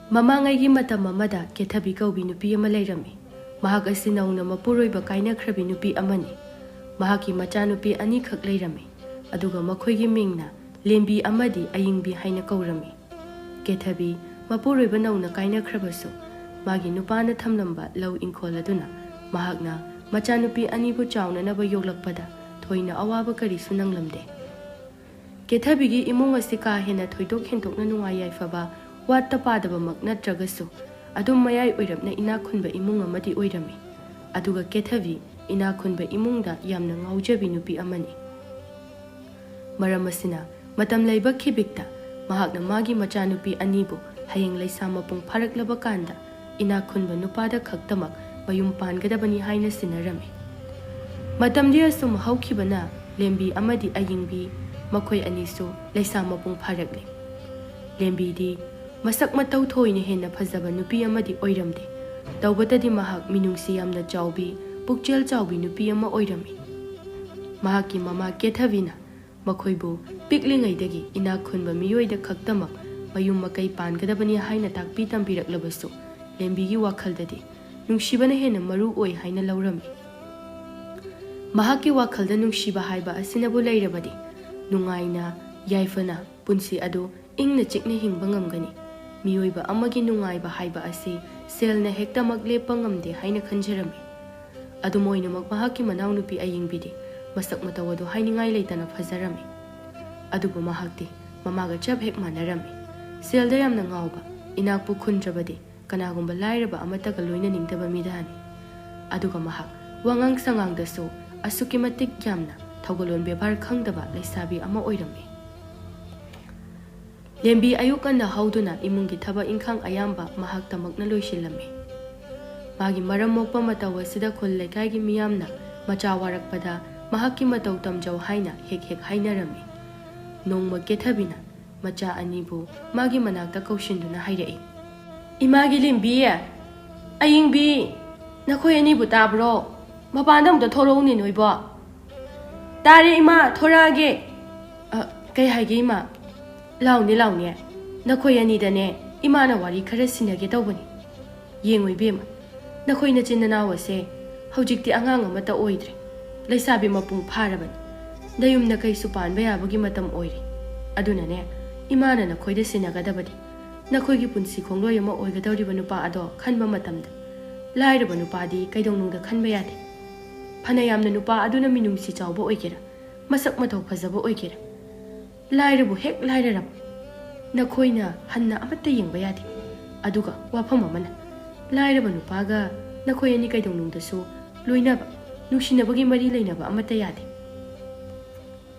ꯃꯃꯥꯡꯉꯩꯒꯤ ꯃꯇꯝ ꯑꯃꯗ ꯀꯦꯊꯕꯤ ꯀꯧꯕꯤ ꯅꯨꯄꯤ ꯑꯃ ꯂꯩꯔꯝꯃꯤ꯫ ꯃꯍꯥꯛ ꯑꯁꯤ ꯅꯧꯅ ꯃꯄꯨꯔꯣꯏꯕ ꯀꯥꯏꯅꯈ꯭ꯔꯕꯤ ꯅꯨꯄꯤ ꯑꯃꯅꯤ꯫ ꯃꯍꯥꯛꯀꯤ ꯃꯆꯥꯅꯨꯄꯤ ꯑꯅꯤꯈꯛ ꯂꯩꯔꯝꯃꯤ, ꯑꯗꯨꯒ ꯃꯈꯣꯏꯒꯤ ꯃꯤꯡꯅ ꯂꯦꯝꯕꯤ ꯑꯃꯗꯤ ꯑꯌꯤꯡꯕꯤ ꯍꯥꯏꯅ ꯀꯧꯔꯝꯃꯤ꯫ ꯀꯦꯊꯕꯤ ꯃꯄꯨꯔꯣꯏꯕ ꯅꯧꯅ ꯀꯥꯏꯅꯈ꯭ꯔꯕꯁꯨ ꯃꯥꯒꯤ ꯅꯨꯄꯥꯅ ꯊꯝꯂꯝꯕ ꯂꯧ ꯏꯪꯈꯣꯜ ꯑꯗꯨꯅ ꯃꯍꯥꯛꯅ ꯃꯆꯥꯅꯨꯄꯤ ꯑꯅꯤꯕꯨ ꯆꯥꯎꯅꯅꯕ ꯌꯣꯛꯂꯛꯄꯗ ꯊꯣꯏꯅ ꯑꯋꯥꯕ ꯀꯔꯤꯁꯨ ꯅꯪꯂꯝꯗꯦ꯫ ꯀꯦꯊꯕꯤꯒꯤ ꯏꯃꯨꯡ ꯑꯁꯤ ꯀꯥ ꯍꯦꯟꯅ ꯊꯣꯏꯗꯣꯛ ꯍꯦꯟꯗꯣꯛꯅ ꯅꯨꯡꯉꯥꯏ ꯌꯥꯏꯐꯕ ꯋꯥꯠꯇ ꯄꯥꯗꯕꯃꯛ ꯅꯠꯇ꯭ꯔꯒꯁꯨ ꯑꯗꯨꯝ ꯃꯌꯥꯏ ꯑꯣꯏꯔꯞꯅ ꯏꯅꯥꯛ ꯈꯨꯟꯕ ꯏꯃꯨꯡ ꯑꯃꯗꯤ ꯑꯣꯏꯔꯝꯃꯤ꯫ ꯑꯗꯨꯒ ꯀꯦꯊꯕꯤ ꯏꯅꯥꯛ ꯈꯨꯟꯕ ꯏꯃꯨꯡꯗ ꯌꯥꯝꯅ ꯉꯥꯎꯖꯕꯤ ꯅꯨꯄꯤ ꯑꯃꯅꯤ꯫ ꯃꯔꯝ ꯑꯁꯤꯅ ꯃꯇꯝ ꯂꯩꯕ ꯈꯤꯕꯤꯛꯇ ꯃꯍꯥꯛꯅ ꯃꯥꯒꯤ ꯃꯆꯥꯅꯨꯄꯤ ꯑꯅꯤꯕꯨ ꯍꯌꯦꯡ ꯂꯩꯁꯥ ꯃꯄꯨꯡ ꯐꯥꯔꯛꯂꯕ ꯀꯥꯟꯗ ꯏꯅꯥꯛ ꯈꯨꯟꯕ ꯅꯨꯄꯥꯗ ꯈꯛꯇꯃꯛ ꯃꯌꯨꯝ ꯄꯥꯟꯒꯗꯕꯅꯤ ꯍꯥꯏꯅ ꯁꯤꯟꯅꯔꯝꯃꯤ꯫ ꯃꯇꯝꯗꯤ ꯑꯁꯨꯝ ꯍꯧꯈꯤꯕꯅ ꯂꯦꯝꯕꯤ ꯑꯃꯗꯤ ꯑꯌꯤꯡꯕꯤ ꯃꯈꯣꯏ ꯑꯅꯤꯁꯨ ꯂꯩꯁꯥ ꯃꯄꯨꯡ ꯐꯥꯔꯛꯂꯤ꯫ ꯂꯦꯝꯕꯤꯗꯤ ꯃꯁꯛ ꯃꯇꯧ ꯊꯣꯏꯅ ꯍꯦꯟꯅ ꯐꯖꯕ ꯅꯨꯄꯤ ꯑꯃꯗꯤ ꯑꯣꯏꯔꯝꯗꯦ, ꯇꯧꯕꯇꯗꯤ ꯃꯍꯥꯛ ꯃꯤꯅꯨꯡꯁꯤ ꯌꯥꯝꯅ ꯆꯥꯎꯕꯤ, ꯄꯨꯛꯆꯦꯜ ꯆꯥꯎꯕꯤ ꯅꯨꯄꯤ ꯑꯃ ꯑꯣꯏꯔꯝꯃꯤ꯫ ꯃꯍꯥꯛꯀꯤ ꯃꯃꯥ ꯀꯦꯊꯕꯤꯅ ꯃꯈꯣꯏꯕꯨ ꯄꯤꯛꯂꯤꯉꯩꯗꯒꯤ ꯏꯅꯥꯛ ꯈꯨꯟꯕ ꯃꯤꯑꯣꯏꯗ ꯈꯛꯇꯃꯛ ꯃꯌꯨꯝ ꯃꯀꯩ ꯄꯥꯟꯒꯗꯕꯅꯤ ꯍꯥꯏꯅ ꯇꯥꯛꯄꯤ ꯇꯝꯕꯤꯔꯛꯂꯕꯁꯨ ꯂꯦꯝꯕꯤꯒꯤ ꯋꯥꯈꯜꯗꯗꯤ ꯅꯨꯡꯁꯤꯕꯅ ꯍꯦꯟꯅ ꯃꯔꯨ ꯑꯣꯏ ꯍꯥꯏꯅ ꯂꯧꯔꯝꯃꯤ꯫ ꯃꯍꯥꯛꯀꯤ ꯋꯥꯈꯜꯗ ꯅꯨꯡꯁꯤꯕ ꯍꯥꯏꯕ ꯑꯁꯤꯅꯕꯨ ꯂꯩꯔꯕꯗꯤ ꯅꯨꯡꯉꯥꯏꯅ ꯌꯥꯏꯐꯅ ꯄꯨꯟꯁꯤ ꯑꯗꯨ ꯏꯪꯅ ꯆꯤꯛꯅ ꯍꯤꯡꯕ ꯉꯝꯒꯅꯤ꯫ ꯃꯤꯑꯣꯏꯕ ꯑꯃꯒꯤ ꯅꯨꯡꯉꯥꯏꯕ ꯍꯥꯏꯕ ꯑꯁꯤ ꯁꯦꯜꯅ ꯍꯦꯛꯇꯃꯛ ꯂꯦꯞꯄ ꯉꯝꯗꯦ ꯍꯥꯏꯅ ꯈꯟꯖꯔꯝꯃꯤ꯫ ꯑꯗꯨꯝ ꯑꯣꯏꯅꯃꯛ ꯃꯍꯥꯛꯀꯤ ꯃꯅꯥꯎꯅꯨꯄꯤ ꯑꯌꯤꯡꯕꯤꯗꯤ ꯃꯁꯛ ꯃꯇꯧ ꯑꯗꯨ ꯍꯥꯏꯅꯤꯡꯉꯥꯏ ꯂꯩꯇꯅ ꯐꯖꯔꯝꯃꯤ꯫ ꯑꯗꯨꯕꯨ ꯃꯍꯥꯛꯇꯤ ꯃꯃꯥꯒ ꯆꯞ ꯍꯦꯛ ꯃꯥꯟꯅꯔꯝꯃꯤ꯫ ꯁꯦꯜꯗ ꯌꯥꯝꯅ ꯉꯥꯎꯕ, ꯏꯅꯥꯛꯄꯨ ꯈꯨꯟꯗ꯭ꯔꯕꯗꯤ ꯀꯅꯥꯒꯨꯝꯕ ꯂꯥꯏꯔꯕ ꯑꯃꯠꯇꯒ ꯂꯣꯏꯅꯅꯤꯡꯗꯕ ꯃꯤꯗꯥꯅꯤ꯫ ꯑꯗꯨꯒ ꯃꯍꯥꯛ ꯋꯥꯉꯥꯡ ꯁꯉꯥꯡꯗꯁꯨ ꯑꯁꯨꯛꯀꯤ ꯃꯇꯤꯛ ꯌꯥꯝꯅ ꯊꯧꯒꯜꯂꯣꯟ ꯕꯦꯕꯥꯔ ꯈꯪꯗꯕ ꯂꯩꯁꯥꯕꯤ ꯑꯃ ꯑꯣꯏꯔꯝꯃꯤ꯫ ꯂꯦꯝꯕꯤ ꯑꯌꯨꯛ ꯉꯟꯅ ꯍꯧꯗꯨꯅ ꯏꯃꯨꯡꯒꯤ ꯊꯕꯛ ꯏꯪꯈꯥꯡ ꯑꯌꯥꯝꯕ ꯃꯍꯥꯛꯇꯃꯛꯅ ꯂꯣꯏꯁꯤꯜꯂꯝꯃꯤ꯫ ꯃꯥꯒꯤ ꯃꯔꯝ ꯃꯣꯛꯄ ꯃꯇꯧ ꯑꯁꯤꯗ ꯈꯨꯜ ꯂꯩꯀꯥꯏꯒꯤ ꯃꯤꯌꯥꯝꯅ ꯃꯆꯥ ꯋꯥꯔꯛꯄꯗ ꯃꯍꯥꯛꯀꯤ ꯃꯇꯧ ꯇꯝꯖꯧ ꯍꯥꯏꯅ ꯍꯦꯛ ꯍꯦꯛ ꯍꯥꯏꯅꯔꯝꯃꯤ꯫ ꯅꯣꯡꯃ ꯀꯦꯊꯕꯤꯅ ꯃꯆꯥ ꯑꯅꯤꯕꯨ ꯃꯥꯒꯤ ꯃꯅꯥꯛꯇ ꯀꯧꯁꯤꯟꯗꯨꯅ ꯍꯥꯏꯔꯛꯏ꯫ "ꯏꯃꯥꯒꯤ ꯂꯦꯝꯕꯤ, ꯑꯌꯤꯡꯕꯤ, ꯅꯈꯣꯏ ꯑꯅꯤꯕꯨ ꯇꯥꯕ꯭ꯔꯣ? ꯃꯄꯥꯟꯗ ꯑꯃꯨꯛꯇ ꯊꯣꯔꯛꯎꯅꯦ ꯅꯣꯏꯕꯣ." "ꯇꯥꯔꯦ ꯏꯃꯥ, ꯊꯣꯔꯛꯑꯒꯦ." "ꯀꯩ ꯍꯥꯏꯒꯦ ꯏꯃꯥ?" "ꯂꯥꯎꯅꯦ ꯂꯥꯎꯅꯦ, ꯅꯈꯣꯏ ꯑꯅꯤꯗꯅꯦ ꯏꯃꯥꯅ ꯋꯥꯔꯤ ꯈꯔ ꯁꯤꯟꯅꯒꯦ ꯇꯧꯕꯅꯤ꯫ ꯌꯦꯡꯉꯨ ꯏꯕꯦꯝꯃ, ꯅꯈꯣꯏ ꯅꯆꯤꯟ ꯅꯅꯥꯎ ꯑꯁꯦ ꯍꯧꯖꯤꯛꯇꯤ ꯑꯉꯥꯡ ꯑꯃꯠꯇ ꯑꯣꯏꯗ꯭ꯔꯦ, ꯂꯩꯁꯥꯕꯤ ꯃꯄꯨꯡ ꯐꯥꯔꯕꯅꯤ, ꯅꯌꯨꯝ ꯅꯀꯩꯁꯨ ꯄꯥꯟꯕ ꯌꯥꯕꯒꯤ ꯃꯇꯝ ꯑꯣꯏꯔꯤ꯫ ꯑꯗꯨꯅꯅꯦ ꯏꯃꯥꯅ ꯅꯈꯣꯏꯗ ꯁꯤꯟꯅꯒꯗꯕꯗꯤ ꯅꯈꯣꯏꯒꯤ ꯄꯨꯟꯁꯤ ꯈꯣꯡꯂꯣꯏ ꯑꯃ ꯑꯣꯏꯒꯗꯧꯔꯤꯕ ꯅꯨꯄꯥ ꯑꯗꯣ ꯈꯟꯕ ꯃꯇꯝꯗ ꯂꯥꯏꯔꯕ ꯅꯨꯄꯥꯗꯤ ꯀꯩꯗꯧꯅꯨꯡꯗ ꯈꯟꯕ ꯌꯥꯗꯦ꯫ ꯐꯅ ꯌꯥꯝꯅ ꯅꯨꯄꯥ ꯑꯗꯨꯅ ꯃꯤꯅꯨꯡꯁꯤ ꯆꯥꯎꯕ ꯑꯣꯏꯒꯦꯔꯥ, ꯃꯁꯛ ꯃꯇꯧ ꯐꯖꯕ ꯑꯣꯏꯒꯦꯔꯥ, ꯂꯥꯏꯔꯕꯨ ꯍꯦꯛ ꯂꯥꯏꯔꯔꯕ ꯅꯈꯣꯏꯅ ꯍꯟꯅ ꯑꯃꯠꯇ ꯌꯦꯡꯕ ꯌꯥꯗꯦ꯫ ꯑꯗꯨꯒ ꯋꯥꯐꯝ ꯑꯃꯅ, ꯂꯥꯏꯔꯕ ꯅꯨꯄꯥꯒ ꯅꯈꯣꯏ ꯑꯅꯤ ꯀꯩꯗꯧꯅꯨꯡꯗꯁꯨ ꯂꯣꯏꯅꯕ, ꯅꯨꯡꯁꯤꯅꯕꯒꯤ ꯃꯔꯤ ꯂꯩꯅꯕ ꯑꯃꯠꯇ ꯌꯥꯗꯦ꯫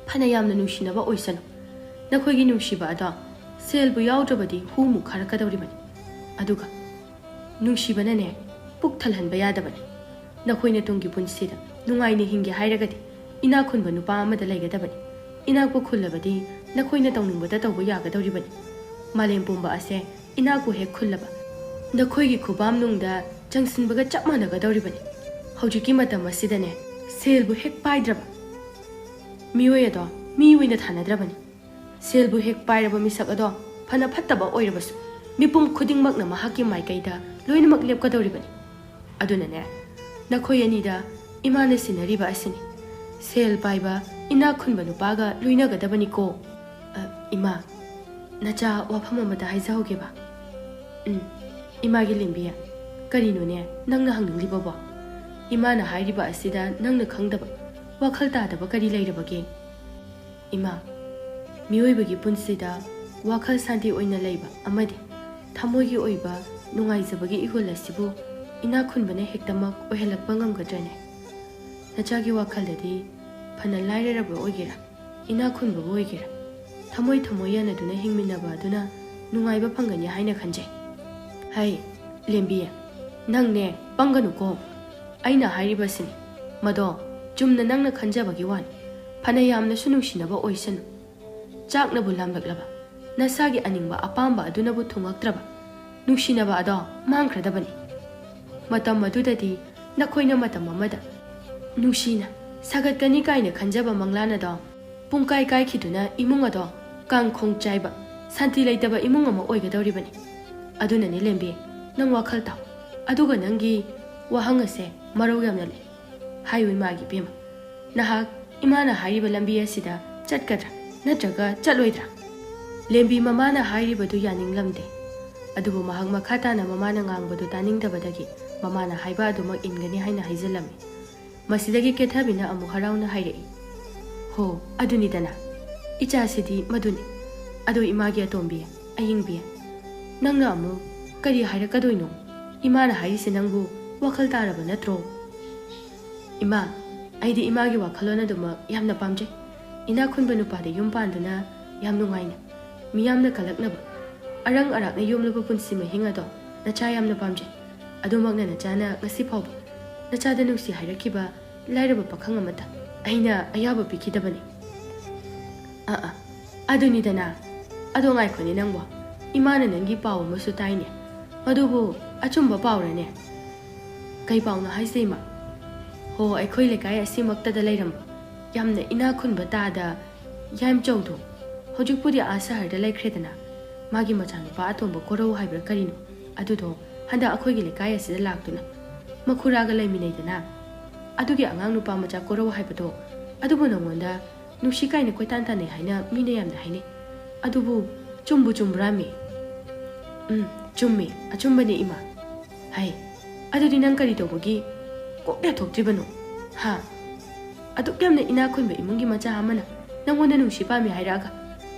ꯐꯅ ꯌꯥꯝꯅ ꯅꯨꯡꯁꯤꯅꯕ ꯑꯣꯏꯁꯅꯨ, ꯅꯈꯣꯏꯒꯤ ꯅꯨꯡꯁꯤꯕ ꯑꯗꯣ ꯁꯦꯜꯕꯨ ꯌꯥꯎꯗ꯭ꯔꯕꯗꯤ ꯍꯨꯃꯨꯛ ꯈꯥꯔꯛꯀꯗꯧꯔꯤꯕꯅꯤ꯫ ꯑꯗꯨꯒ ꯅꯨꯡꯁꯤꯕꯅꯅꯦ ꯄꯨꯛ ꯊꯜꯍꯟꯕ ꯌꯥꯗꯕꯅꯤ꯫ ꯅꯈꯣꯏꯅ ꯇꯨꯡꯒꯤ ꯄꯨꯟꯁꯤꯗ ꯅꯨꯡꯉꯥꯏꯅ ꯍꯤꯡꯒꯦ ꯍꯥꯏꯔꯒꯗꯤ ꯏꯅꯥꯛ ꯈꯨꯟꯕ ꯅꯨꯄꯥ ꯑꯃꯗ ꯂꯩꯒꯗꯕꯅꯤ꯫ ꯏꯅꯥꯛꯄꯨ ꯈꯨꯜꯂꯕꯗꯤ ꯅꯈꯣꯏꯅ ꯇꯧꯅꯤꯡꯕꯗ ꯇꯧꯕ ꯌꯥꯒꯗꯧꯔꯤꯕꯅꯤ꯫ ꯃꯥꯂꯦꯝ ꯄꯨꯝꯕ ꯑꯁꯦ ꯏꯅꯥꯛꯄꯨ ꯍꯦꯛ ꯈꯨꯜꯂꯕ ꯅꯈꯣꯏꯒꯤ ꯈꯨꯕꯥꯝꯅꯨꯡꯗ ꯆꯪꯁꯤꯟꯕꯒ ꯆꯞ ꯃꯥꯟꯅꯒꯗꯧꯔꯤꯕꯅꯤ꯫ ꯍꯧꯖꯤꯛꯀꯤ ꯃꯇꯝ ꯑꯁꯤꯗꯅꯦ ꯁꯦꯜꯕꯨ ꯍꯦꯛ ꯄꯥꯏꯗ꯭ꯔꯕ ꯃꯤꯑꯣꯏ ꯑꯗꯣ ꯃꯤ ꯑꯣꯏꯅ ꯊꯥꯅꯗ꯭ꯔꯕꯅꯤ꯫ ꯁꯦꯜꯕꯨ ꯍꯦꯛ ꯄꯥꯏꯔꯕ ꯃꯤꯁꯛ ꯑꯗꯣ ꯐꯅ ꯐꯠꯇꯕ ꯑꯣꯏꯔꯕꯁꯨ ꯃꯤꯄꯨꯝ ꯈꯨꯗꯤꯡꯃꯛꯅ ꯃꯍꯥꯛꯀꯤ ꯃꯥꯏꯀꯩꯗ ꯂꯣꯏꯅꯃꯛ ꯂꯦꯞꯀꯗꯧꯔꯤꯕꯅꯤ꯫ ꯑꯗꯨꯅꯅꯦ ꯅꯈꯣꯏ ꯑꯅꯤꯗ ꯏꯃꯥꯅ ꯁꯤꯟꯅꯔꯤꯕ ꯑꯁꯤꯅꯤ, ꯁꯦꯜ ꯄꯥꯏꯕ ꯏꯅꯥꯛ ꯈꯨꯟꯕ ꯅꯨꯄꯥꯒ ꯂꯣꯏꯅꯒꯗꯕꯅꯤꯀꯣ." "ꯏꯃꯥ, ꯅꯆꯥ ꯋꯥꯐꯝ ꯑꯃꯗ ꯍꯥꯏꯖꯍꯧꯒꯦꯕ." "ꯏꯃꯥꯒꯤ ꯂꯦꯝꯕꯤ, ꯀꯔꯤꯅꯣꯅꯦ ꯅꯪꯅ ꯍꯪꯅꯤꯡꯂꯤꯕꯕꯣ? ꯏꯃꯥꯅ ꯍꯥꯏꯔꯤꯕ ꯑꯁꯤꯗ ꯅꯪꯅ ꯈꯪꯗꯕ, ꯋꯥꯈꯜ ꯇꯥꯗꯕ ꯀꯔꯤ ꯂꯩꯔꯕꯒꯦ?" "ꯏꯃꯥ, ꯃꯤꯑꯣꯏꯕꯒꯤ ꯄꯨꯟꯁꯤꯗ ꯋꯥꯈꯜ ꯁꯥꯟꯇꯤ ꯑꯣꯏꯅ ꯂꯩꯕ ꯑꯃꯗꯤ ꯊꯃꯣꯏꯒꯤ ꯑꯣꯏꯕ ꯅꯨꯡꯉꯥꯏꯖꯕꯒꯤ ꯏꯍꯨꯜ ꯑꯁꯤꯕꯨ ꯏꯅꯥꯛ ꯈꯨꯟꯕꯅ ꯍꯦꯛꯇꯃꯛ ꯑꯣꯏꯍꯜꯂꯛꯄ ꯉꯝꯒꯗ꯭ꯔꯅꯦ? ꯅꯆꯥꯒꯤ ꯋꯥꯈꯜꯗꯗꯤ ꯐꯅ ꯂꯥꯏꯔꯔꯕ ꯑꯣꯏꯒꯦꯔꯥ, ꯏꯅꯥꯛ ꯈꯨꯟꯕꯕꯨ ꯑꯣꯏꯒꯦꯔꯥ, ꯊꯃꯣꯏ ꯊꯃꯣꯏ ꯌꯥꯅꯗꯨꯅ ꯍꯤꯡꯃꯤꯟꯅꯕ ꯑꯗꯨꯅ ꯅꯨꯡꯉꯥꯏꯕ ꯐꯪꯒꯅꯤ ꯍꯥꯏꯅ ꯈꯟꯖꯩ." "ꯍꯩ ꯂꯦꯝꯕꯤ, ꯅꯪꯅꯦ ꯄꯪꯒꯅꯨꯀꯣ, ꯑꯩꯅ ꯍꯥꯏꯔꯤꯕꯁꯤꯅꯤ ꯃꯗꯣ ꯆꯨꯝꯅ ꯅꯪꯅ ꯈꯟꯖꯕꯒꯤ ꯋꯥꯅꯤ꯫ ꯐꯅ ꯌꯥꯝꯅꯁꯨ ꯅꯨꯡꯁꯤꯅꯕ ꯑꯣꯏꯁꯅꯨ, ꯆꯥꯛꯅꯕꯨ ꯂꯥꯝꯂꯛꯂꯕ, ꯅꯁꯥꯒꯤ ꯑꯅꯤꯡꯕ ꯑꯄꯥꯝꯕ ꯑꯗꯨꯅꯕꯨ ꯊꯨꯡꯉꯛꯇ꯭ꯔꯕ, ꯅꯨꯡꯁꯤꯅꯕ ꯑꯗꯣ ꯃꯥꯡꯈ꯭ꯔꯗꯕꯅꯤ꯫ ꯃꯇꯝ ꯑꯗꯨꯗꯗꯤ ꯅꯈꯣꯏꯅ ꯃꯇꯝ ꯑꯃꯗ ꯅꯨꯡꯁꯤꯅ ꯁꯥꯒꯠꯀꯅꯤ ꯀꯥꯏꯅ ꯈꯟꯖꯕ ꯃꯪꯂꯥꯟ ꯑꯗꯣ ꯄꯨꯡꯀꯥꯏ ꯀꯥꯏꯈꯤꯗꯨꯅ ꯏꯃꯨꯡ ꯑꯗꯣ ꯀꯥꯡꯈꯣꯡ ꯆꯥꯏꯕ, ꯁꯥꯟꯇꯤ ꯂꯩꯇꯕ ꯏꯃꯨꯡ ꯑꯃ ꯑꯣꯏꯒꯗꯧꯔꯤꯕꯅꯤ꯫ ꯑꯗꯨꯅꯅꯦ ꯂꯦꯝꯕꯤ, ꯅꯪ ꯋꯥꯈꯜ ꯇꯥꯎ, ꯑꯗꯨꯒ ꯅꯪꯒꯤ ꯋꯥꯍꯪ ꯑꯁꯦ ꯃꯔꯧ ꯌꯥꯝꯅ ꯂꯩ꯫ ꯍꯥꯏꯌꯨ ꯏꯃꯥꯒꯤ ꯏꯕꯦꯝꯃ, ꯅꯍꯥꯛ ꯏꯃꯥꯅ ꯍꯥꯏꯔꯤꯕ ꯂꯝꯕꯤ ꯑꯁꯤꯗ ꯆꯠꯀꯗ꯭ꯔꯥ ꯅꯠꯇ꯭ꯔꯒ ꯆꯠꯂꯣꯏꯗ꯭ꯔꯥ? ꯂꯦꯝꯕꯤ ꯃꯃꯥꯅ ꯍꯥꯏꯔꯤꯕꯗꯨ ꯌꯥꯅꯤꯡꯂꯝꯗꯦ, ꯑꯗꯨꯕꯨ ꯃꯍꯥꯛ ꯃꯈꯥ ꯇꯥꯅ ꯃꯃꯥꯅ ꯉꯥꯡꯕꯗꯨ ꯇꯥꯅꯤꯡꯗꯕꯗꯒꯤ ꯃꯃꯥꯅ ꯍꯥꯏꯕ ꯑꯗꯨꯃꯛ ꯏꯟꯒꯅꯤ ꯍꯥꯏꯅ ꯍꯥꯏꯖꯤꯜꯂꯝꯃꯤ꯫ ꯃꯁꯤꯗꯒꯤ ꯀꯦꯊꯕꯤꯅ ꯑꯃꯨꯛ ꯍꯔꯥꯎꯅ ꯍꯥꯏꯔꯛꯏ, ꯍꯣ ꯑꯗꯨꯅꯤꯗꯅ, ꯏꯆꯥꯁꯤꯗꯤ ꯃꯗꯨꯅꯤ꯫ ꯑꯗꯣ ꯏꯃꯥꯒꯤ ꯑꯇꯣꯝꯕꯤ, ꯑꯌꯤꯡꯕꯤ, ꯅꯪꯅ ꯑꯃꯨꯛ ꯀꯔꯤ ꯍꯥꯏꯔꯛꯀꯗꯣꯏꯅꯣ? ꯏꯃꯥꯅ ꯍꯥꯏꯔꯤꯁꯦ ꯅꯪꯕꯨ ꯋꯥꯈꯜ ꯇꯥꯔꯕ ꯅꯠꯇ꯭ꯔꯣ? ꯏꯃꯥ, ꯑꯩꯗꯤ ꯏꯃꯥꯒꯤ ꯋꯥꯈꯜꯂꯣꯟ ꯑꯗꯨꯃꯛ ꯌꯥꯝꯅ ꯄꯥꯝꯖꯩ꯫ ꯏꯅꯥꯛ ꯈꯨꯟꯕ ꯅꯨꯄꯥꯗ ꯌꯨꯝ ꯄꯥꯟꯗꯨꯅ ꯌꯥꯝ ꯅꯨꯡꯉꯥꯏꯅ, ꯃꯤꯌꯥꯝꯅ ꯀꯜꯂꯛꯅꯕ, ꯑꯔꯪ ꯑꯔꯥꯛꯅ ꯌꯣꯝꯂꯕ ꯄꯨꯟꯁꯤ ꯃꯍꯤꯡ ꯑꯗꯣ ꯅꯆꯥ ꯌꯥꯝꯅ ꯄꯥꯝꯖꯩ꯫ ꯑꯗꯨꯃꯛꯅ ꯅꯆꯥꯅ ꯉꯁꯤ ꯐꯥꯎꯕ ꯅꯆꯥꯗ ꯅꯨꯡꯁꯤ ꯍꯥꯏꯔꯛꯈꯤꯕ ꯂꯥꯏꯔꯕ ꯄꯥꯈꯪ ꯑꯃꯇ ꯑꯩꯅ ꯑꯌꯥꯕ ꯄꯤꯈꯤꯗꯕꯅꯤ꯫ ꯑꯗꯨꯅꯤꯗꯅ, ꯑꯗꯣ ꯉꯥꯏꯈꯣꯅꯦ ꯅꯪꯕꯣ, ꯏꯃꯥꯅ ꯅꯪꯒꯤ ꯄꯥꯎ ꯑꯃꯁꯨ ꯇꯥꯏꯅꯦ, ꯑꯗꯨꯕꯨ ꯑꯆꯨꯝꯕ ꯄꯥꯎꯔꯅꯦ? ꯀꯩ ꯄꯥꯎꯅꯣ ꯍꯥꯏꯁꯦ ꯏꯃꯥ? ꯍꯣ, ꯑꯩꯈꯣꯏ ꯂꯩꯀꯥꯏ ꯑꯁꯤꯃꯛꯇꯗ ꯂꯩꯔꯝꯕ ꯌꯥꯝꯅ ꯏꯅꯥꯛ ꯈꯨꯟꯕ ꯇꯥꯗ ꯌꯥꯏꯃꯆꯧꯗꯣ ꯍꯧꯖꯤꯛꯄꯨꯗꯤ ꯁꯍꯔꯗ ꯂꯩꯈ꯭ꯔꯦꯗꯅ, ꯃꯥꯒꯤ ꯃꯆꯥꯅꯨꯄꯥ ꯑꯇꯣꯝꯕ ꯀꯣꯔꯧ ꯍꯥꯏꯕ꯭ꯔꯥ ꯀꯔꯤꯅꯣ, ꯑꯗꯨꯗꯣ ꯍꯟꯗꯛ ꯑꯩꯈꯣꯏꯒꯤ ꯂꯩꯀꯥꯏ ꯑꯁꯤꯗ ꯂꯥꯛꯇꯨꯅ ꯃꯈꯨꯔꯥꯒ ꯂꯩꯃꯤꯟꯅꯩꯗꯅ, ꯑꯗꯨꯒꯤ ꯑꯉꯥꯡ ꯅꯨꯄꯥ ꯃꯆꯥ ꯀꯣꯔꯧ ꯍꯥꯏꯕꯗꯣ ꯑꯗꯨꯕꯨ ꯅꯉꯣꯟꯗ ꯅꯨꯡꯁꯤ ꯀꯥꯏꯅ ꯀꯣꯏꯇꯥꯟ ꯇꯥꯟꯅꯩ ꯍꯥꯏꯅ ꯃꯤꯅ ꯌꯥꯝꯅ ꯍꯥꯏꯅꯩ, ꯑꯗꯨꯕꯨ ꯆꯨꯝꯕꯨ ꯆꯨꯝꯕ꯭ꯔꯥꯃꯤ? ꯆꯨꯝꯃꯤ, ꯑꯆꯨꯝꯕꯅꯤ ꯏꯃꯥ꯫ ꯍꯥꯏ, ꯑꯗꯨꯗꯤ ꯅꯪ ꯀꯔꯤ ꯇꯧꯕꯒꯤ ꯀꯣꯛ ꯌꯥꯊꯣꯛꯇ꯭ꯔꯤꯕꯅꯣ? ꯑꯗꯨꯛ ꯌꯥꯝꯅ ꯏꯅꯥꯛ ꯈꯨꯟꯕ ꯏꯃꯨꯡꯒꯤ ꯃꯆꯥ ꯑꯃꯅ ꯅꯪꯉꯣꯟꯗ ꯅꯨꯡꯁꯤ ꯄꯥꯝꯃꯤ ꯍꯥꯏꯔꯛꯑꯒ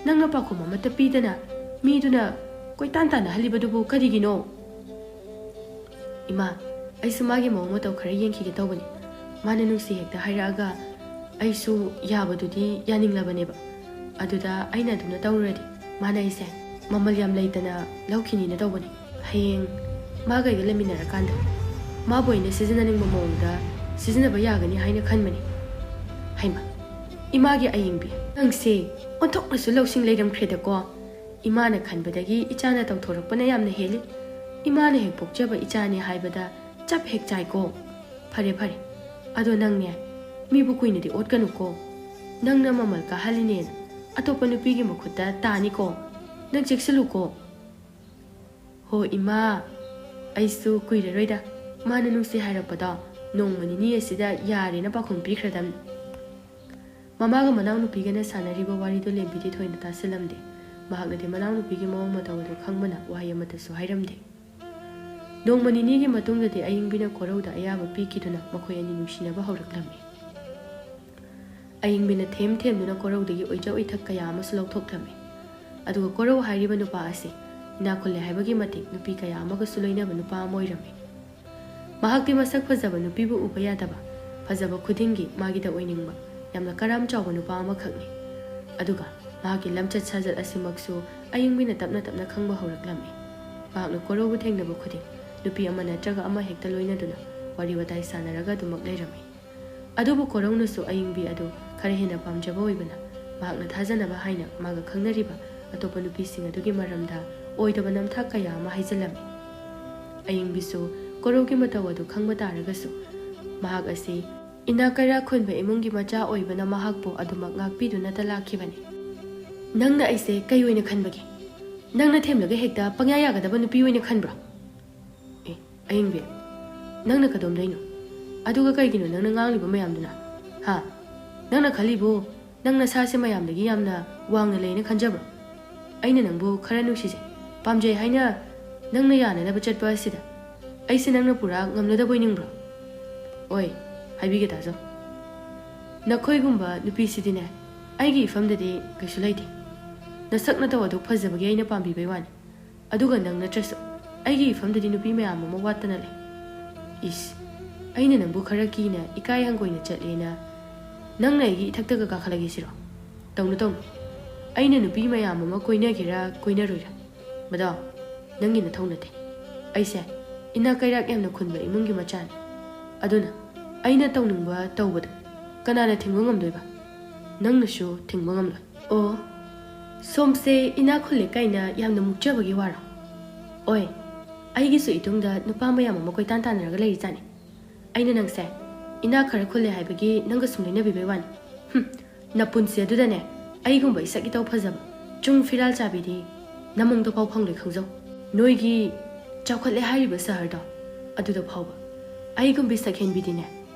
ꯅꯪꯅ ꯄꯥꯎꯈꯨꯝ ꯑꯃꯠꯇ ꯄꯤꯗꯅ ꯃꯤꯗꯨꯅ ꯀꯣꯏꯇꯥꯟ ꯇꯥꯟꯅꯍꯜꯂꯤꯕꯗꯨꯕꯨ ꯀꯔꯤꯒꯤꯅꯣ? ꯏꯃꯥ, ꯑꯩꯁꯨ ꯃꯥꯒꯤ ꯃꯑꯣꯡ ꯃꯇꯧ ꯈꯔ ꯌꯦꯡꯈꯤꯒꯦ ꯇꯧꯕꯅꯤ꯫ ꯃꯥꯅ ꯅꯨꯡꯁꯤ ꯍꯦꯛꯇ ꯍꯥꯏꯔꯛꯑꯒ ꯑꯩꯁꯨ ꯌꯥꯕꯗꯨꯗꯤ ꯌꯥꯅꯤꯡꯂꯕꯅꯦꯕ, ꯑꯗꯨꯗ ꯑꯩꯅ ꯑꯗꯨꯅ ꯇꯧꯔꯨꯔꯗꯤ ꯃꯥꯅ ꯑꯩꯁꯦ ꯃꯃꯜ ꯌꯥꯝ ꯂꯩꯇꯅ ꯂꯧꯈꯤꯅꯤꯅ ꯇꯧꯕꯅꯤ꯫ ꯍꯌꯦꯡ ꯃꯥꯒ ꯑꯩꯒ ꯂꯩꯃꯤꯟꯅꯔꯀꯥꯟꯗ ꯃꯥꯕꯨ ꯑꯩꯅ ꯁꯤꯖꯤꯟꯅꯅꯤꯡꯕ ꯃꯑꯣꯡꯗ ꯁꯤꯖꯤꯟꯅꯕ ꯌꯥꯒꯅꯤ ꯍꯥꯏꯅ ꯈꯟꯕꯅꯤ꯫ ꯍꯩꯃ, ꯏꯃꯥꯒꯤ ꯑꯌꯤꯡꯕꯤ, ꯅꯪꯁꯦ ꯑꯣꯟꯊꯣꯛꯅꯁꯨ ꯂꯧꯁꯤꯡ ꯂꯩꯔꯝꯈ꯭ꯔꯦꯗꯀꯣ꯫ ꯏꯃꯥꯅ ꯈꯟꯕꯗꯒꯤ ꯏꯆꯥꯅ ꯇꯧꯊꯣꯔꯛꯄꯅ ꯌꯥꯝꯅ ꯍꯦꯜꯂꯤ꯫ ꯏꯃꯥꯅ ꯍꯦꯛ ꯄꯣꯛꯆꯕ ꯏꯆꯥꯅꯤ ꯍꯥꯏꯕꯗ ꯆꯞ ꯍꯦꯛ ꯆꯥꯏꯀꯣ꯫ ꯐꯔꯦ ꯐꯔꯦ, ꯑꯗꯣ ꯅꯪꯅꯦ ꯃꯤꯕꯨ ꯀꯨꯏꯅꯗꯤ ꯑꯣꯠꯀꯅꯨꯀꯣ, ꯅꯪꯅ ꯃꯃꯜ ꯀꯥꯍꯜꯂꯤꯅꯦꯅ ꯑꯇꯣꯞꯄ ꯅꯨꯄꯤꯒꯤ ꯃꯈꯨꯠꯇ ꯇꯥꯅꯤꯀꯣ, ꯅꯪ ꯆꯦꯛꯁꯤꯜꯂꯨꯀꯣ꯫ ꯍꯣ ꯏꯃꯥ, ꯑꯩꯁꯨ ꯀꯨꯏꯔꯔꯣꯏꯗ ꯃꯥꯅ ꯅꯨꯡꯁꯤ ꯍꯥꯏꯔꯛꯄꯗꯣ ꯅꯣꯡꯃ ꯅꯤꯅꯤ ꯑꯁꯤꯗ ꯌꯥꯔꯦꯅ ꯄꯥꯎꯈꯨꯝ ꯄꯤꯈ꯭ꯔꯗꯝꯅꯤ꯫ ꯃꯃꯥꯒ ꯃꯅꯥꯎꯅꯨꯄꯤꯒꯅ ꯁꯥꯟꯅꯔꯤꯕ ꯋꯥꯔꯤꯗꯨ ꯂꯦꯝꯕꯤꯗꯤ ꯊꯣꯏꯅ ꯇꯥꯁꯤꯜꯂꯝꯗꯦ꯫ ꯃꯍꯥꯛꯅꯗꯤ ꯃꯅꯥꯎꯅꯨꯄꯤꯒꯤ ꯃꯑꯣꯡ ꯃꯇꯧ ꯑꯗꯨ ꯈꯪꯕꯅ ꯋꯥꯍꯩ ꯑꯃꯠꯇꯁꯨ ꯍꯥꯏꯔꯝꯗꯦ꯫ ꯅꯣꯡꯃ ꯅꯤꯅꯤꯒꯤ ꯃꯇꯨꯡꯗꯗꯤ ꯑꯌꯤꯡꯕꯤꯅ ꯀꯣꯔꯧꯗ ꯑꯌꯥꯕ ꯄꯤꯈꯤꯗꯨꯅ ꯃꯈꯣꯏ ꯑꯅꯤ ꯅꯨꯡꯁꯤꯅꯕ ꯍꯧꯔꯛꯂꯝꯃꯤ꯫ ꯑꯌꯤꯡꯕꯤꯅ ꯊꯦꯝ ꯊꯦꯝꯗꯨꯅ ꯀꯣꯔꯧꯗꯒꯤ ꯑꯣꯏꯖ ꯑꯣꯏꯊꯛ ꯀꯌꯥ ꯑꯃꯁꯨ ꯂꯧꯊꯣꯛꯂꯝꯃꯤ꯫ ꯑꯗꯨꯒ ꯀꯣꯔꯧ ꯍꯥꯏꯔꯤꯕ ꯅꯨꯄꯥ ꯑꯁꯤ ꯏꯅꯥꯛ ꯈꯨꯜꯂꯦ ꯍꯥꯏꯕꯒꯤ ꯃꯇꯤꯛ ꯅꯨꯄꯤ ꯀꯌꯥ ꯑꯃꯒꯁꯨ ꯂꯣꯏꯅꯕ ꯅꯨꯄꯥ ꯑꯃ ꯑꯣꯏꯔꯝꯃꯤ꯫ ꯃꯍꯥꯛꯇꯤ ꯃꯁꯛ ꯐꯖꯕ ꯅꯨꯄꯤꯕꯨ ꯎꯕ ꯌꯥꯗꯕ, ꯐꯖꯕ ꯈꯨꯗꯤꯡꯒꯤ ꯃꯥꯒꯤꯗ ꯑꯣꯏꯅꯤꯡꯕ ꯌꯥꯝꯅ ꯀꯔꯥꯝ ꯆꯥꯎꯕ ꯅꯨꯄꯥ ꯑꯃꯈꯛꯅꯤ꯫ ꯑꯗꯨꯒ ꯃꯍꯥꯛꯀꯤ ꯂꯝꯆꯠ ꯁꯥꯖꯠ ꯑꯁꯤꯃꯛꯁꯨ ꯑꯌꯤꯡꯕꯤꯅ ꯇꯞꯅ ꯇꯞꯅ ꯈꯪꯕ ꯍꯧꯔꯛꯂꯝꯃꯤ꯫ ꯃꯍꯥꯛꯅ ꯀꯣꯔꯧꯕꯨ ꯊꯦꯡꯅꯕ ꯈꯨꯗꯤꯡ ꯅꯨꯄꯤ ꯑꯃ ꯅꯠꯇ꯭ꯔꯒ ꯑꯃ ꯍꯦꯛꯇ ꯂꯣꯏꯅꯗꯨꯅ ꯋꯥꯔꯤ ꯋꯥꯇꯥꯏ ꯁꯥꯟꯅꯔꯒ ꯑꯗꯨꯃꯛ ꯂꯩꯔꯝꯃꯤ꯫ ꯑꯗꯨꯕꯨ ꯀꯣꯔꯧꯅꯁꯨ ꯑꯌꯤꯡꯕꯤ ꯑꯗꯨ ꯈꯔ ꯍꯦꯟꯅ ꯄꯥꯝꯖꯕ ꯑꯣꯏꯕꯅ ꯃꯍꯥꯛꯅ ꯊꯥꯖꯅꯕ ꯍꯥꯏꯅ ꯃꯥꯒ ꯈꯪꯅꯔꯤꯕ ꯑꯇꯣꯞꯄ ꯅꯨꯄꯤꯁꯤꯡ ꯑꯗꯨꯒꯤ ꯃꯔꯝꯗ ꯑꯣꯏꯗꯕ ꯅꯝꯊꯥꯛ ꯀꯌꯥ ꯑꯃ ꯍꯥꯏꯖꯤꯜꯂꯝꯃꯤ꯫ ꯑꯌꯤꯡꯕꯤꯁꯨ ꯀꯣꯔꯧꯒꯤ ꯃꯇꯧ ꯑꯗꯨ ꯈꯪꯕ ꯇꯥꯔꯒꯁꯨ ꯃꯍꯥꯛ ꯑꯁꯤ ꯏꯅꯥꯛ ꯀꯩꯔꯥꯛ ꯈꯨꯟꯕ ꯏꯃꯨꯡꯒꯤ ꯃꯆꯥ ꯑꯣꯏꯕꯅ ꯃꯍꯥꯛꯄꯨ ꯑꯗꯨꯃꯛ ꯉꯥꯛꯄꯤꯗꯨꯅꯇ ꯂꯥꯛꯈꯤꯕꯅꯤ꯫ ꯅꯪꯅ ꯑꯩꯁꯦ ꯀꯩ ꯑꯣꯏꯅ ꯈꯟꯕꯒꯦ? ꯅꯪꯅ ꯊꯦꯝꯂꯒ ꯍꯦꯛꯇ ꯄꯪꯌꯥ ꯌꯥꯒꯗꯕ ꯅꯨꯄꯤ ꯑꯣꯏꯅ ꯈꯟꯕ꯭ꯔꯣ? ꯑꯌꯤꯡꯕꯤ, ꯅꯪꯅ ꯀꯗꯣꯝꯗꯩꯅꯣ? ꯑꯗꯨꯒ ꯀꯩꯒꯤꯅꯣ ꯅꯪꯅ ꯉꯥꯡꯂꯤꯕ ꯃꯌꯥꯝꯗꯨꯅ? ꯅꯪꯅ ꯈꯜꯂꯤꯕꯨ ꯅꯪ ꯅꯁꯥꯁꯦ ꯃꯌꯥꯝꯗꯒꯤ ꯌꯥꯝꯅ ꯋꯥꯡꯅ ꯂꯩꯅ ꯈꯟꯖꯕ꯭ꯔꯣ? ꯑꯩꯅ ꯅꯪꯕꯨ ꯈꯔ ꯅꯨꯡꯁꯤꯖꯩ, ꯄꯥꯝꯖꯩ ꯍꯥꯏꯅ ꯅꯪꯅ ꯌꯥꯅꯅꯕ ꯆꯠꯄ ꯑꯁꯤꯗ ꯑꯩꯁꯦ ꯅꯪꯅ ꯄꯨꯔꯥ ꯉꯝꯂꯗꯕꯣꯏ ꯅꯤꯡꯕ꯭ꯔꯣ? ꯑꯣꯏ, ꯍꯥꯏꯕꯤꯒꯦ ꯇꯥꯖꯧ꯫ ꯅꯈꯣꯏꯒꯨꯝꯕ ꯅꯨꯄꯤꯁꯤꯗꯤꯅꯦ ꯑꯩꯒꯤ ꯏꯐꯝꯗꯗꯤ ꯀꯩꯁꯨ ꯂꯩꯇꯦ꯫ ꯅꯁꯛ ꯅꯇꯧ ꯑꯗꯨ ꯐꯖꯕꯒꯤ ꯑꯩꯅ ꯄꯥꯝꯕꯤꯕꯩ ꯋꯥꯅꯤ, ꯑꯗꯨꯒ ꯅꯪ ꯅꯠꯇ꯭ꯔꯁꯨ ꯑꯩꯒꯤ ꯏꯐꯝꯗꯗꯤ ꯅꯨꯄꯤ ꯃꯌꯥꯝ ꯑꯃ ꯋꯥꯠꯇꯅ ꯂꯩ꯫ ꯏꯁ, ꯑꯩꯅ ꯅꯪꯕꯨ ꯈꯔ ꯀꯤꯅ ꯏꯀꯥꯏ ꯍꯪꯒꯣꯏꯅ ꯆꯠꯂꯦꯅ ꯅꯪꯅ ꯑꯩꯒꯤ ꯏꯊꯛꯇꯒ ꯀꯥꯈꯠꯂꯒꯦ ꯁꯤꯔꯣ? ꯇꯧꯅꯨ ꯇꯧꯅꯨ, ꯑꯩꯅ ꯅꯨꯄꯤ ꯃꯌꯥꯝ ꯑꯃ ꯀꯣꯏꯅꯒꯦꯔꯥ ꯀꯣꯏꯅꯔꯣꯏꯔꯥ ꯃꯗꯣ ꯅꯪꯒꯤ ꯅꯊꯧ ꯅꯠꯇꯦ꯫ ꯑꯩꯁꯦ ꯏꯅꯥꯛ ꯀꯩꯔꯥꯛ ꯌꯥꯝꯅ ꯈꯨꯟꯕ ꯏꯃꯨꯡꯒꯤ ꯃꯆꯥꯅꯤ, ꯑꯗꯨꯅ ꯑꯩꯅ ꯇꯧꯅꯤꯡꯕ ꯇꯧꯕꯗ ꯀꯅꯥꯅ ꯊꯤꯡꯕ ꯉꯝꯗꯣꯏꯕ? ꯅꯪꯅꯁꯨ ꯊꯤꯡꯕ ꯉꯝꯂꯣꯏ꯫ ꯑꯣ, ꯁꯣꯝꯁꯦ ꯏꯅꯥꯛ ꯈꯨꯜꯂꯦ ꯀꯥꯏꯅ ꯌꯥꯝꯅ ꯃꯨꯛꯆꯕꯒꯤ ꯋꯥꯔꯣ? ꯑꯣꯏ, ꯑꯩꯒꯤꯁꯨ ꯏꯇꯨꯡꯗ ꯅꯨꯄꯥ ꯃꯌꯥꯝ ꯑꯃ ꯀꯣꯏꯇꯥꯟ ꯇꯥꯟꯅꯔꯒ ꯂꯩꯔꯤꯖꯥꯠꯅꯤ꯫ ꯑꯩꯅ ꯅꯪꯁꯦ ꯏꯅꯥꯛ ꯈꯔ ꯈꯨꯜꯂꯦ ꯍꯥꯏꯕꯒꯤ ꯅꯪꯒ ꯁꯨꯝ ꯂꯣꯏꯅꯕꯤꯕꯩ ꯋꯥꯅꯤ꯫ ꯅꯄꯨꯟꯁꯤ ꯑꯗꯨꯗꯅꯦ ꯑꯩꯒꯨꯝꯕ ꯏꯁꯛ ꯏꯇꯧ ꯐꯖꯕ ꯆꯨꯡ ꯐꯤꯔꯥꯜ ꯆꯥꯕꯤꯗꯤ ꯅꯃꯪꯗ ꯐꯥꯎ ꯐꯪꯂꯣꯏ ꯈꯪꯖꯧ꯫ ꯅꯣꯏꯒꯤ ꯆꯥꯎꯈꯠꯂꯦ ꯍꯥꯏꯔꯤꯕ ꯁꯍꯔꯗꯣ ꯑꯗꯨꯗ ꯐꯥꯎꯕ ꯑꯩꯒꯨꯝꯕꯤ ꯁꯛꯍꯦꯟꯕꯤꯗꯤꯅꯦ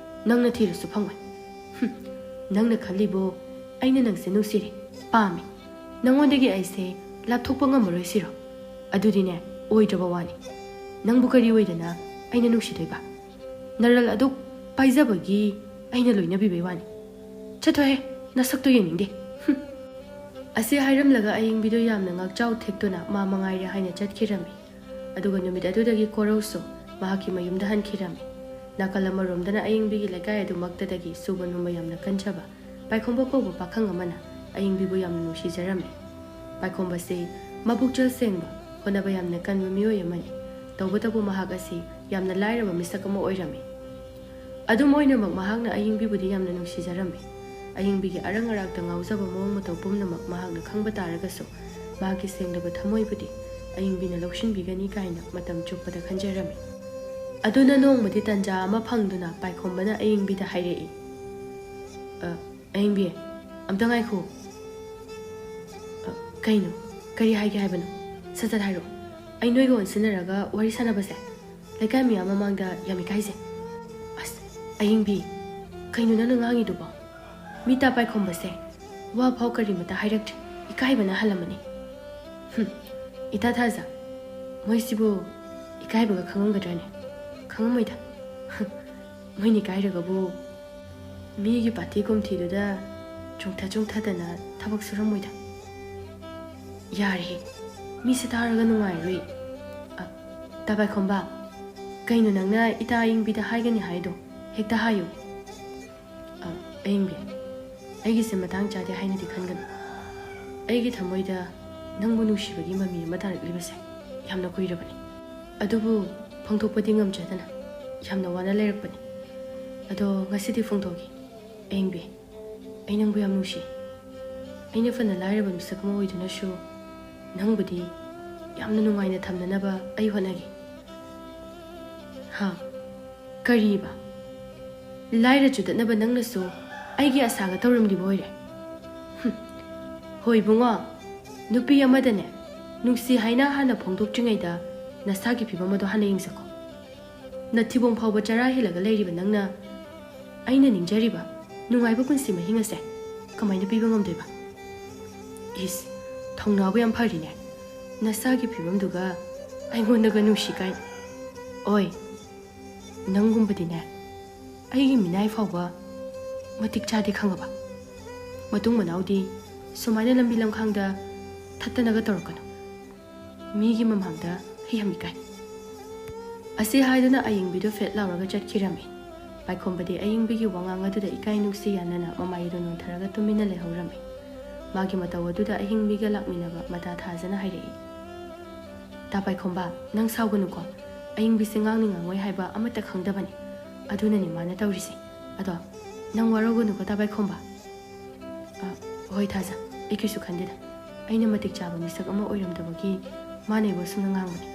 ꯅꯪꯅ ꯊꯤꯔꯁꯨ ꯐꯪꯉꯣꯏ ꯅꯪꯅ ꯈꯜꯂꯤꯕꯣ ꯑꯩꯅ ꯅꯪꯁꯦ ꯅꯨꯡꯁꯤꯔꯦ ꯄꯥꯝꯃꯤ ꯅꯪꯉꯣꯟꯗꯒꯤ ꯑꯩꯁꯦ ꯂꯥꯞꯊꯣꯛꯄ ꯉꯝꯃꯔꯣꯏꯁꯤꯔꯣ ꯑꯗꯨꯗꯤꯅꯦ ꯑꯣꯏꯗ꯭ꯔꯕ ꯋꯥꯅꯤ ꯅꯪꯕꯨ ꯀꯔꯤ ꯑꯣꯏꯗꯅ ꯑꯩꯅ ꯅꯨꯡꯁꯤꯗꯣꯏꯕ ꯅꯔꯜ ꯑꯗꯨ ꯄꯥꯏꯖꯕꯒꯤ ꯑꯩꯅ ꯂꯣꯏꯅꯕꯤꯕꯩ ꯋꯥꯅꯤ ꯆꯠꯊꯣꯛꯍꯦ ꯅꯁꯛꯇꯣ ꯌꯦꯡꯅꯤꯡꯗꯦ ꯑꯁꯤ ꯍꯥꯏꯔꯝꯂꯒ ꯑꯏꯪꯕꯤꯗꯣ ꯌꯥꯝꯅ ꯉꯥꯛꯆꯥꯎ ꯊꯦꯛꯇꯨꯅ ꯃꯥ ꯃꯉꯥꯏꯔꯦ ꯍꯥꯏꯅ ꯆꯠꯈꯤꯔꯝꯃꯤ ꯑꯗꯨꯒ ꯅꯨꯃꯤꯠ ꯑꯗꯨꯗꯒꯤ ꯀꯣꯔꯧꯁꯨ ꯃꯍꯥꯛꯀꯤ ꯃꯌꯨꯝꯗ ꯍꯟꯈꯤꯔꯝꯃꯤ ꯅꯥꯀꯜ ꯑꯃꯔꯣꯝꯗꯅ ꯑꯏꯪꯕꯤꯒꯤ ꯂꯩꯀꯥꯏ ꯑꯗꯨꯃꯛꯇꯗꯒꯤ ꯁꯨꯕ ꯅꯣꯝꯕ ꯌꯥꯝꯅ ꯀꯟꯖꯕ ꯄꯥꯏꯈꯣꯝꯕ ꯀꯧꯕ ꯄꯥꯈꯪ ꯑꯃꯅ ꯑꯏꯪꯕꯤꯕꯨ ꯌꯥꯝꯅ ꯅꯨꯡꯁꯤꯖꯔꯝꯃꯤ ꯄꯥꯏꯈꯣꯝꯕꯁꯤ ꯃꯕꯨꯛꯆꯦꯜ ꯁꯦꯡꯕ ꯍꯣꯠꯅꯕ ꯌꯥꯝꯅ ꯀꯟꯕ ꯃꯤꯑꯣꯏ ꯑꯃꯅꯤ ꯇꯧꯕꯇꯕꯨ ꯃꯍꯥꯛ ꯑꯁꯤ ꯌꯥꯝꯅ ꯂꯥꯏꯔꯕ ꯃꯤꯁꯛ ꯑꯃ ꯑꯣꯏꯔꯝꯃꯤ ꯑꯗꯨꯝ ꯑꯣꯏꯅꯃꯛ ꯃꯍꯥꯛꯅ ꯑꯏꯪꯕꯤꯕꯨꯗꯤ ꯌꯥꯝꯅ ꯅꯨꯡꯁꯤꯖꯔꯝꯃꯤ ꯑꯏꯪꯕꯤꯒꯤ ꯑꯔꯪ ꯑꯔꯥꯛꯇ ꯉꯥꯎꯖꯕ ꯃꯑꯣꯡ ꯃꯇꯧ ꯄꯨꯝꯅꯃꯛ ꯃꯍꯥꯛꯅ ꯈꯪꯕ ꯇꯥꯔꯒꯁꯨ ꯃꯍꯥꯛꯀꯤ ꯁꯦꯡꯂꯕ ꯊꯃꯣꯏꯕꯨꯗꯤ ꯑꯏꯪꯕꯤꯅ ꯂꯧꯁꯤꯟꯕꯤꯒꯅꯤ ꯀꯥꯏꯅ ꯃꯇꯝ ꯆꯨꯞꯄꯗ ꯈꯟꯖꯔꯝꯃꯤ ꯑꯗꯨꯅ ꯅꯣꯡꯃꯗꯤ ꯇꯟꯖꯥ ꯑꯃ ꯐꯪꯗꯨꯅ ꯄꯥꯏꯈꯣꯝꯕꯅ ꯑꯏꯪꯕꯤꯗ ꯍꯥꯏꯔꯛꯏ ꯑꯏꯪꯕꯤ ꯑꯝꯇ ꯉꯥꯏꯈꯣ ꯀꯩꯅꯣ ꯀꯔꯤ ꯍꯥꯏꯒꯦ ꯍꯥꯏꯕꯅꯣ ꯁꯠ ꯁꯠ ꯍꯥꯏꯔꯛꯑꯣ ꯑꯩ ꯅꯣꯏꯒ ꯑꯣꯟꯁꯤꯟꯅꯔꯒ ꯋꯥꯔꯤ ꯁꯥꯟꯅꯕꯁꯦ ꯂꯩꯀꯥꯏ ꯃꯤꯌꯥꯝ ꯃꯃꯥꯡꯗ ꯌꯥꯝ ꯏꯀꯥꯏꯖꯩ ꯑꯁ ꯑꯏꯪꯕꯤ ꯀꯩꯅꯣ ꯅꯪꯅ ꯉꯥꯡꯉꯤꯗꯨꯕꯣ ꯃꯤꯇꯥ ꯄꯥꯏꯈꯣꯝꯕꯁꯦ ꯋꯥ ꯐꯥꯎ ꯀꯔꯤꯃꯇ ꯍꯥꯏꯔꯛꯇ꯭ꯔꯤ ꯏꯀꯥꯏꯕꯅ ꯍꯜꯂꯝꯃꯅꯤ ꯏꯊꯥ ꯊꯥꯖ ꯃꯣꯏꯁꯤꯕꯨ ꯏꯀꯥꯏꯕꯒ ꯈꯪꯉꯝꯒꯗ꯭ꯔꯅꯦ ꯈꯪꯉꯝꯃꯣꯏꯗ ꯃꯣꯏꯅ ꯏꯀꯥꯏꯔꯒꯕꯨ ꯃꯤꯒꯤ ꯄꯥꯊꯤ ꯀꯣꯝꯊꯤꯗꯨꯗ ꯆꯣꯡꯊꯗꯅ ꯊꯕꯛ ꯁꯨꯔꯝꯃꯣꯏꯗ ꯌꯥꯔꯦ ꯃꯤꯁꯦ ꯇꯥꯔꯒ ꯅꯨꯡꯉꯥꯏꯔꯣꯏ ꯇꯥꯄꯥꯏꯈꯣꯝꯕ ꯀꯩꯅꯣ ꯅꯪꯅ ꯏꯇꯥ ꯑꯏꯪꯕꯤꯗ ꯍꯥꯏꯒꯅꯤ ꯍꯥꯏꯗꯣ ꯍꯦꯛꯇ ꯍꯥꯏꯌꯨ ꯑꯏꯪꯕꯤ ꯑꯩꯒꯤꯁꯦ ꯃꯇꯥꯡ ꯆꯥꯗꯦ ꯍꯥꯏꯅꯗꯤ ꯈꯟꯒꯅꯨ ꯑꯩꯒꯤ ꯊꯃꯣꯏꯗ ꯅꯪꯕꯨ ꯅꯨꯡꯁꯤꯕꯒꯤ ꯃꯃꯤ ꯑꯃ ꯇꯥꯔꯛꯂꯤꯕꯁꯦ ꯌꯥꯝꯅ ꯀꯨꯏꯔꯕꯅꯤ ꯑꯗꯨꯕꯨ ꯐꯣꯡꯗꯣꯛꯄꯗꯤ ꯉꯝꯖꯗꯅ ꯌꯥꯝꯅ ꯋꯥꯅ ꯂꯩꯔꯛꯄꯅꯤ ꯑꯗꯣ ꯉꯁꯤꯗꯤ ꯐꯣꯡꯗꯣꯛꯈꯤ ꯑꯏꯪꯕꯤ ꯑꯩ ꯅꯪꯕꯨ ꯌꯥꯝ ꯅꯨꯡꯁꯤ ꯑꯩꯅ ꯐꯅ ꯂꯥꯏꯔꯕ ꯃꯤꯁꯛ ꯑꯃ ꯑꯣꯏꯗꯨꯅꯁꯨ ꯅꯪꯕꯨꯗꯤ ꯌꯥꯝꯅ ꯅꯨꯡꯉꯥꯏꯅ ꯊꯝꯅꯅꯕ ꯑꯩ ꯍꯣꯠꯅꯒꯦ ꯀꯔꯤꯕ ꯂꯥꯏꯔ ꯆꯨꯗꯠꯅꯕ ꯅꯪꯅꯁꯨ ꯑꯩꯒꯤ ꯑꯁꯥꯒ ꯇꯧꯔꯝꯂꯤꯕ ꯑꯣꯏꯔꯦ ꯍꯣꯏ ꯏꯕꯨꯡꯉꯣ ꯅꯨꯄꯤ ꯑꯃꯗꯅꯦ ꯅꯨꯡꯁꯤ ꯍꯥꯏꯅ ꯍꯥꯟꯅ ꯐꯣꯡꯗꯣꯛꯇ꯭ꯔꯤꯉꯩꯗ ꯅꯁꯥꯒꯤ ꯐꯤꯕꯝ ꯑꯗꯣ ꯍꯥꯟꯅ ꯌꯦꯡꯁꯀꯣ ꯅꯊꯤꯕꯣꯡ ꯐꯥꯎꯕ ꯆꯔꯥ ꯍꯦꯜꯂꯒ ꯂꯩꯔꯤꯕ ꯅꯪꯅ ꯑꯩꯅ ꯅꯤꯡꯖꯔꯤꯕ ꯅꯨꯡꯉꯥꯏꯕ ꯄꯨꯟꯁꯤ ꯃꯍꯤꯡ ꯑꯁꯦ ꯀꯃꯥꯏꯅ ꯄꯤꯕ ꯉꯝꯗꯣꯏꯕ ꯏꯁ ꯊꯧꯅꯥꯕꯨ ꯌꯥꯝ ꯐꯔꯤꯅꯦ ꯅꯁꯥꯒꯤ ꯐꯤꯕꯝꯗꯨꯒ ꯑꯩꯉꯣꯟꯗꯒ ꯅꯨꯡꯁꯤ ꯀꯥꯏꯅ ꯑꯣꯏ ꯅꯪꯒꯨꯝꯕꯗꯤꯅꯦ ꯑꯩꯒꯤ ꯃꯤꯅꯥꯏ ꯐꯥꯎꯕ ꯃꯇꯤꯛ ꯆꯥꯗꯦ ꯈꯪꯉꯕ ꯃꯇꯨꯡ ꯃꯅꯥꯎꯗꯤ ꯁꯨꯃꯥꯏꯅ ꯂꯝꯕꯤ ꯂꯝꯈꯥꯡꯗ ꯊꯠꯇꯅꯒ ꯇꯧꯔꯛꯀꯅꯨ ꯃꯤꯒꯤ ꯃꯃꯥꯡꯗ ꯑꯩ ꯌꯥꯝ ꯏꯀꯥꯏ ꯑꯁꯤ ꯍꯥꯏꯗꯨꯅ ꯑꯏꯪꯕꯤꯗꯨ ꯐꯦꯠ ꯂꯥꯎꯔꯒ ꯆꯠꯈꯤꯔꯝꯃꯤ ꯄꯥꯏꯈꯣꯝꯕꯗꯤ ꯑꯏꯪꯕꯤꯒꯤ ꯋꯥꯉꯥꯡ ꯑꯗꯨꯗ ꯏꯀꯥꯏ ꯅꯨꯡꯁꯤ ꯌꯥꯅꯅ ꯃꯃꯥꯏꯗꯨ ꯅꯣꯟꯊꯔꯒ ꯇꯨꯃꯤꯟꯅ ꯂꯩꯍꯧꯔꯝꯃꯤ ꯃꯥꯒꯤ ꯃꯇꯧ ꯑꯗꯨꯗ ꯑꯏꯪꯕꯤꯒ ꯂꯥꯛꯃꯤꯟꯅꯕ ꯃꯇꯥ ꯊꯥꯖꯅ ꯍꯥꯏꯔꯛꯏ ꯇꯥ ꯄꯥꯏꯈꯣꯝꯕ ꯅꯪ ꯁꯥꯎꯒꯅꯨꯀꯣ ꯑꯏꯪꯕꯤꯁꯦ ꯉꯥꯡꯅꯤ ꯉꯥꯡꯉꯣꯏ ꯍꯥꯏꯕ ꯑꯃꯠꯇ ꯈꯪꯗꯕꯅꯤ ꯑꯗꯨꯅꯅꯤ ꯃꯥꯅ ꯇꯧꯔꯤꯁꯦ ꯑꯗꯣ ꯅꯪ ꯋꯥꯔꯧꯒꯅꯨꯀꯣ ꯇꯥ ꯄꯥꯏꯈꯣꯝꯕ ꯍꯣꯏ ꯊꯥꯖ ꯑꯩ ꯀꯩꯁꯨ ꯈꯟꯗꯦꯗ ꯑꯩꯅ ꯃꯇꯤꯛ ꯆꯥꯕ ꯃꯤꯁꯛ ꯑꯃ ꯑꯣꯏꯔꯝꯗꯕꯒꯤ ꯃꯥꯅ ꯑꯩꯕꯨ ꯑꯁꯨꯝꯅ ꯉꯥꯡꯕꯅꯤ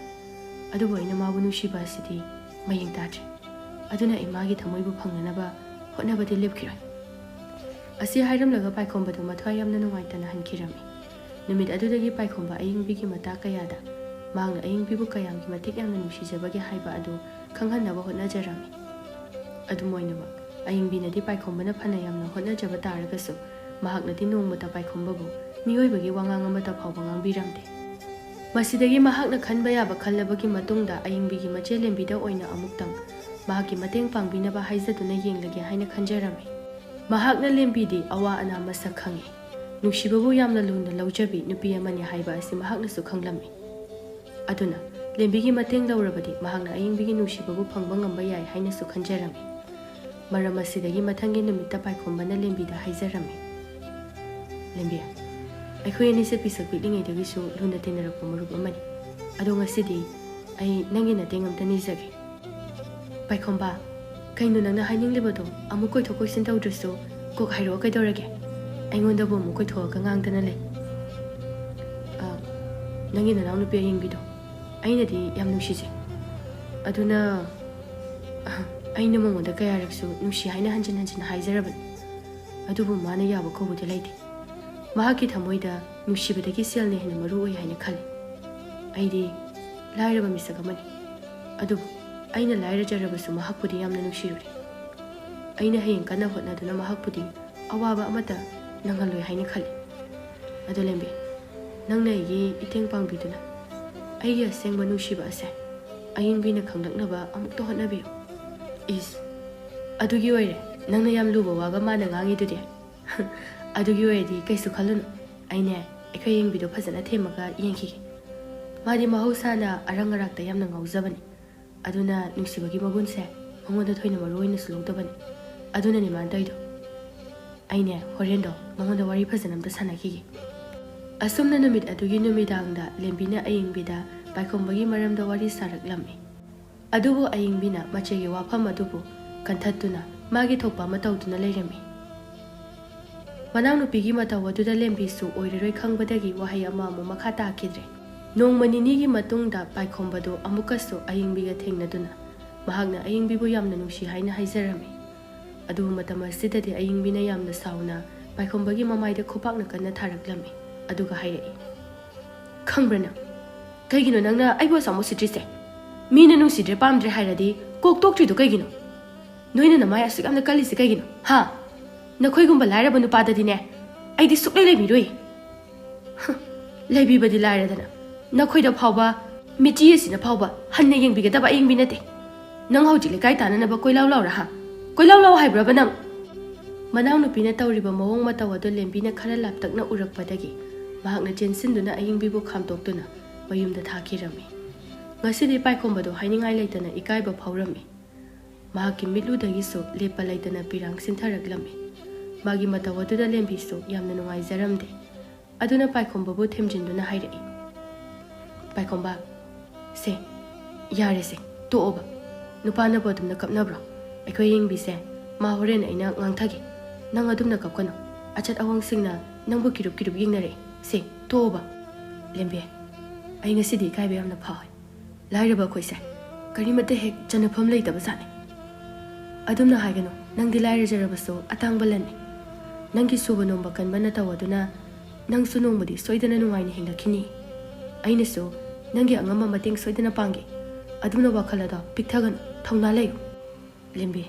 ꯑꯗꯨꯕꯨ ꯑꯩꯅ ꯃꯥꯕꯨ ꯅꯨꯡꯁꯤꯕ ꯑꯁꯤꯗꯤ ꯃꯌꯦꯡ ꯇꯥꯗ꯭ꯔꯤ ꯑꯗꯨꯅ ꯑꯩ ꯃꯥꯒꯤ ꯊꯃꯣꯏꯕꯨ ꯐꯪꯅꯅꯕ ꯍꯣꯠꯅꯕꯗꯤ ꯂꯦꯞꯈꯤꯔꯣꯏ ꯑꯁꯤ ꯍꯥꯏꯔꯝꯂꯒ ꯄꯥꯏꯈꯣꯝꯕꯗꯨ ꯃꯊ꯭ꯋꯥꯏ ꯌꯥꯝꯅ ꯅꯨꯡꯉꯥꯏꯇꯅ ꯍꯟꯈꯤꯔꯝꯃꯤ ꯅꯨꯃꯤꯠ ꯑꯗꯨꯗꯒꯤ ꯄꯥꯏꯈꯣꯝꯕ ꯑꯏꯪꯕꯤꯒꯤ ꯃꯇꯥ ꯀꯌꯥꯗ ꯃꯍꯥꯛꯅ ꯑꯏꯪꯕꯤꯕꯨ ꯀꯌꯥꯝꯒꯤ ꯃꯇꯤꯛ ꯌꯥꯝꯅ ꯅꯨꯡꯁꯤꯖꯕꯒꯦ ꯍꯥꯏꯕ ꯑꯗꯨ ꯈꯪꯍꯟꯅꯕ ꯍꯣꯠꯅꯖꯔꯝꯃꯤ ꯑꯗꯨꯝ ꯑꯣꯏꯅꯃꯛ ꯑꯏꯪꯕꯤꯅꯗꯤ ꯄꯥꯏꯈꯣꯝꯕꯅ ꯐꯅ ꯌꯥꯝꯅ ꯍꯣꯠꯅꯖꯕ ꯇꯥꯔꯒꯁꯨ ꯃꯍꯥꯛꯅꯗꯤ ꯅꯣꯡꯃꯇ ꯄꯥꯏꯈꯣꯝꯕꯕꯨ ꯃꯤꯑꯣꯏꯕꯒꯤ ꯋꯥꯉꯥꯡ ꯑꯃꯠꯇ ꯐꯥꯎꯕ ꯉꯥꯡꯕꯤꯔꯝꯗꯦ ꯃꯁꯤꯗꯒꯤ ꯃꯍꯥꯛꯅ ꯈꯟꯕ ꯌꯥꯕ ꯈꯜꯂꯕꯒꯤ ꯃꯇꯨꯡꯗ ꯑꯏꯪꯕꯤꯒꯤ ꯃꯆꯦꯂꯦꯝꯕꯤꯗ ꯑꯣꯏꯅ ꯑꯃꯨꯛꯇꯪ ꯃꯍꯥꯛꯀꯤ ꯃꯇꯦꯡ ꯄꯥꯡꯕꯤꯅꯕ ꯍꯥꯏꯖꯗꯨꯅ ꯌꯦꯡꯂꯒꯦ ꯍꯥꯏꯅ ꯈꯟꯖꯔꯝꯃꯤ ꯃꯍꯥꯛꯅ ꯂꯦꯝꯕꯤꯗꯤ ꯑꯋꯥ ꯑꯅꯥ ꯃꯁꯛ ꯈꯪꯉꯤ ꯅꯨꯡꯁꯤꯕꯕꯨ ꯌꯥꯝꯅ ꯂꯨꯅ ꯂꯧꯖꯕꯤ ꯅꯨꯄꯤ ꯑꯃꯅꯤ ꯍꯥꯏꯕ ꯑꯁꯤ ꯃꯍꯥꯛꯅꯁꯨ ꯈꯪꯂꯝꯃꯤ ꯑꯗꯨꯅ ꯂꯦꯝꯕꯤꯒꯤ ꯃꯇꯦꯡ ꯂꯧꯔꯕꯗꯤ ꯃꯍꯥꯛꯅ ꯑꯏꯪꯕꯤꯒꯤ ꯅꯨꯡꯁꯤꯕꯕꯨ ꯐꯪꯕ ꯉꯝꯕ ꯌꯥꯏ ꯍꯥꯏꯅꯁꯨ ꯈꯟꯖꯔꯝꯃꯤ ꯃꯔꯝ ꯑꯁꯤꯗꯒꯤ ꯃꯊꯪꯒꯤ ꯅꯨꯃꯤꯠꯇ ꯄꯥꯏꯈꯣꯝꯕꯅ ꯂꯦꯝꯕꯤꯗ ꯍꯥꯏꯖꯔꯝꯃꯤ ꯂꯦꯝꯕꯤ ꯑꯩꯈꯣꯏ ꯑꯅꯤꯁꯦ ꯄꯤꯁꯛ ꯄꯤꯛꯂꯤꯉꯩꯗꯒꯤꯁꯨ ꯂꯨꯅ ꯇꯤꯟꯅꯔꯛꯄ ꯃꯔꯨꯞ ꯑꯃꯅꯤ ꯑꯗꯣ ꯉꯁꯤꯗꯤ ꯑꯩ ꯅꯪꯒꯤ ꯃꯇꯦꯡ ꯑꯝꯇ ꯅꯤꯖꯒꯦ ꯄꯥꯏꯈꯣꯝꯕ ꯀꯩꯅꯣ ꯅꯪꯅ ꯍꯥꯏꯅꯤꯡꯂꯤꯕꯗꯣ ꯑꯃꯨꯛ ꯀꯣꯏꯊꯣꯛ ꯀꯣꯏꯁꯤꯟ ꯇꯧꯗ꯭ꯔꯁꯨ ꯀꯣꯛ ꯍꯥꯏꯔꯛꯑꯣ ꯀꯩꯗꯧꯔꯒꯦ ꯑꯩꯉꯣꯟꯗꯕꯨ ꯑꯃꯨꯛ ꯀꯣꯏꯊꯣꯛꯑꯒ ꯉꯥꯡꯗꯅ ꯂꯩ ꯅꯪꯒꯤ ꯅꯅꯥꯎꯅꯨꯄꯤ ꯑꯌꯤꯡꯕꯤꯗꯣ ꯑꯩꯅꯗꯤ ꯌꯥꯝ ꯅꯨꯡꯁꯤꯖꯩ ꯑꯗꯨꯅ ꯑꯩꯅ ꯃꯉꯣꯟꯗ ꯀꯌꯥꯔꯛꯁꯨ ꯅꯨꯡꯁꯤ ꯍꯥꯏꯅ ꯍꯟꯖꯤꯟ ꯍꯟꯖꯤꯟ ꯍꯥꯏꯖꯔꯕꯅꯤ ꯑꯗꯨꯕꯨ ꯃꯥꯅ ꯌꯥꯕ ꯀꯧꯕꯗꯤ ꯂꯩꯇꯦ ꯃꯍꯥꯛꯀꯤ ꯊꯃꯣꯏꯗ ꯅꯨꯡꯁꯤꯕꯗꯒꯤ ꯁꯦꯜꯅ ꯍꯦꯟꯅ ꯃꯔꯨ ꯑꯣꯏ ꯍꯥꯏꯅ ꯈꯜꯂꯤ ꯑꯩꯗꯤ ꯂꯥꯏꯔꯕ ꯃꯤꯁꯛ ꯑꯃꯅꯤ ꯑꯗꯨꯕꯨ ꯑꯩꯅ ꯂꯥꯏꯔꯖꯔꯕꯁꯨ ꯃꯍꯥꯛꯄꯨꯗꯤ ꯌꯥꯝꯅ ꯅꯨꯡꯁꯤꯔꯨꯔꯤ ꯑꯩꯅ ꯍꯌꯦꯡ ꯀꯟꯅ ꯍꯣꯠꯅꯗꯨꯅ ꯃꯍꯥꯛꯄꯨꯗꯤ ꯑꯋꯥꯕ ꯑꯃꯠꯇ ꯅꯪꯍꯜꯂꯣꯏ ꯍꯥꯏꯅ ꯈꯜꯂꯤ ꯑꯗꯣ ꯂꯦꯝꯕꯤ ꯅꯪꯅ ꯑꯩꯒꯤ ꯏꯇꯦꯡ ꯄꯥꯡꯕꯤꯗꯨꯅ ꯑꯩꯒꯤ ꯑꯁꯦꯡꯕ ꯅꯨꯡꯁꯤꯕ ꯑꯁꯦ ꯑꯌꯤꯡꯕꯤꯅ ꯈꯪꯂꯛꯅꯕ ꯑꯃꯨꯛꯇ ꯍꯣꯠꯅꯕꯤꯌꯨ ꯏꯁ ꯑꯗꯨꯒꯤ ꯑꯣꯏꯔꯦ ꯅꯪꯅ ꯌꯥꯝ ꯂꯨꯕ ꯋꯥꯒ ꯃꯥꯅ ꯉꯥꯡꯉꯤꯗꯨꯗꯤ ꯑꯗꯨꯒꯤ ꯑꯣꯏꯔꯗꯤ ꯀꯩꯁꯨ ꯈꯜꯂꯨꯅꯨ ꯑꯩꯅꯦ ꯑꯩꯈꯣꯏ ꯑꯌꯤꯡꯕꯤꯗꯣ ꯐꯖꯅ ꯊꯦꯝꯃꯒ ꯌꯦꯡꯈꯤꯒꯦ 마디 마호사나 아랑아락다 얌나 ngauzabani aduna nungsibagi magunse mangonda thoina maroina sulongtabani aduna ni mandaido aine horendo mangonda wari phajanamda sanakigi asumna numit adugi numidangda lembina ayingbida baikombagi maramda wari saraklammi adubu ayingbina machegi wafam adubu kanthatuna magi thokpa matawduna leirami manang nupigi mataw aduda lembisu oireroi khangbadagi wahai ama amu makha taakidre ꯅꯣꯡꯃ ꯅꯤꯅꯤꯒꯤ ꯃꯇꯨꯡꯗ ꯄꯥꯏꯈꯣꯝꯕꯗꯨ ꯑꯃꯨꯛꯀꯁꯨ ꯑꯌꯤꯡꯕꯤꯒ ꯊꯦꯡꯅꯗꯨꯅ ꯃꯍꯥꯛꯅ ꯑꯌꯤꯡꯕꯤꯕꯨ ꯌꯥꯝꯅ ꯅꯨꯡꯁꯤ ꯍꯥꯏꯅ ꯍꯥꯏꯖꯔꯝꯃꯤ ꯑꯗꯨꯕꯨ ꯃꯇꯝ ꯑꯁꯤꯗꯗꯤ ꯑꯌꯤꯡꯕꯤꯅ ꯌꯥꯝꯅ ꯁꯥꯎꯅ ꯄꯥꯏꯈꯣꯝꯕꯒꯤ ꯃꯃꯥꯏꯗ ꯈꯨꯄꯥꯛꯅ ꯀꯟꯅ ꯊꯥꯔꯛꯂꯝꯃꯤ ꯑꯗꯨꯒ ꯍꯥꯏꯔꯛꯏ ꯈꯪꯕ꯭ꯔ ꯅꯪ ꯀꯩꯒꯤꯅꯣ ꯅꯪꯅ ꯑꯩꯕꯨ ꯑꯁꯥꯎ ꯎꯁꯤꯠꯇ꯭ꯔꯤꯁꯦ ꯃꯤꯅ ꯅꯨꯡꯁꯤꯗ꯭ꯔꯦ ꯄꯥꯝꯗ꯭ꯔꯦ ꯍꯥꯏꯔꯗꯤ ꯀꯣꯛ ꯇꯣꯛꯇ꯭ꯔꯤꯗꯣ ꯀꯩꯒꯤꯅꯣ ꯅꯣꯏꯅ ꯅꯃꯥꯏ ꯑꯁꯨꯛ ꯌꯥꯝꯅ ꯀꯜꯂꯤꯁꯦ ꯀꯩꯒꯤꯅꯣ ꯍꯥ ꯅꯈꯣꯏꯒꯨꯝꯕ ꯂꯥꯏꯔꯕ ꯅꯨꯄꯥꯗꯗꯤꯅꯦ ꯑꯩꯗꯤ ꯁꯨꯛꯂꯩ ꯂꯩꯕꯤꯔꯣꯏ ꯂꯩꯕꯤꯕꯗꯤ ꯂꯥꯏꯔꯗꯅ नखोइदा फावबा मिची असिना फावबा हन्ने येंबिगदबा येंबि नते नंग हौजि लेकाय ताननबा कोइलाव लावरा हा कोइलाव लाव हाइब्रबा नंग मनाव नुपिना तौरिबा मवोंग मताव अदो लेंबिना खरा लापतकना उरकपदगी महाकना चेनसिनदुना अयिंबिबु खामतोक्तुना मयुमदा थाखिरमी ngasidi पाइखोंबदो हाइनिंगाय लेतना इकायबा फावरमी महाकि मिलुदगिसो लेपा लेतना पिरांग सिंथारगलमी मागी मताव अदुदा लेंबिसो यामना नुंगाइजरमदे अदुना पाइखोंबबु थेमजिनदुना हाइरई पाइखोंबा से यारे से तोओबा नुपाना बदुमना कपनब्रो अखोय येंबिसे मा होरेन अइना ngang नंग अदुमना कपकनो अचत अवंग सिंगना नंगबु किरुप किरुप येंगनरे से तोओबा लेंबे अइ ngasidi काइबे यामना फावय लाइरबा खोइसे करिमते हेक जनफम लेतबा जाने अदुमना हाइगनो नंगदि लाइरजरबसो अतांगबलने नंगी सुबो नोंबा कनबना तवदुना नंगसु नोंबदि सोइदना नुंगाइने हिंगखिनी अइनसो नंगे अंगम मतेंग सोइदना पांगे अदुना वाखलदा पिक्थगन थौना लेयो लेंबे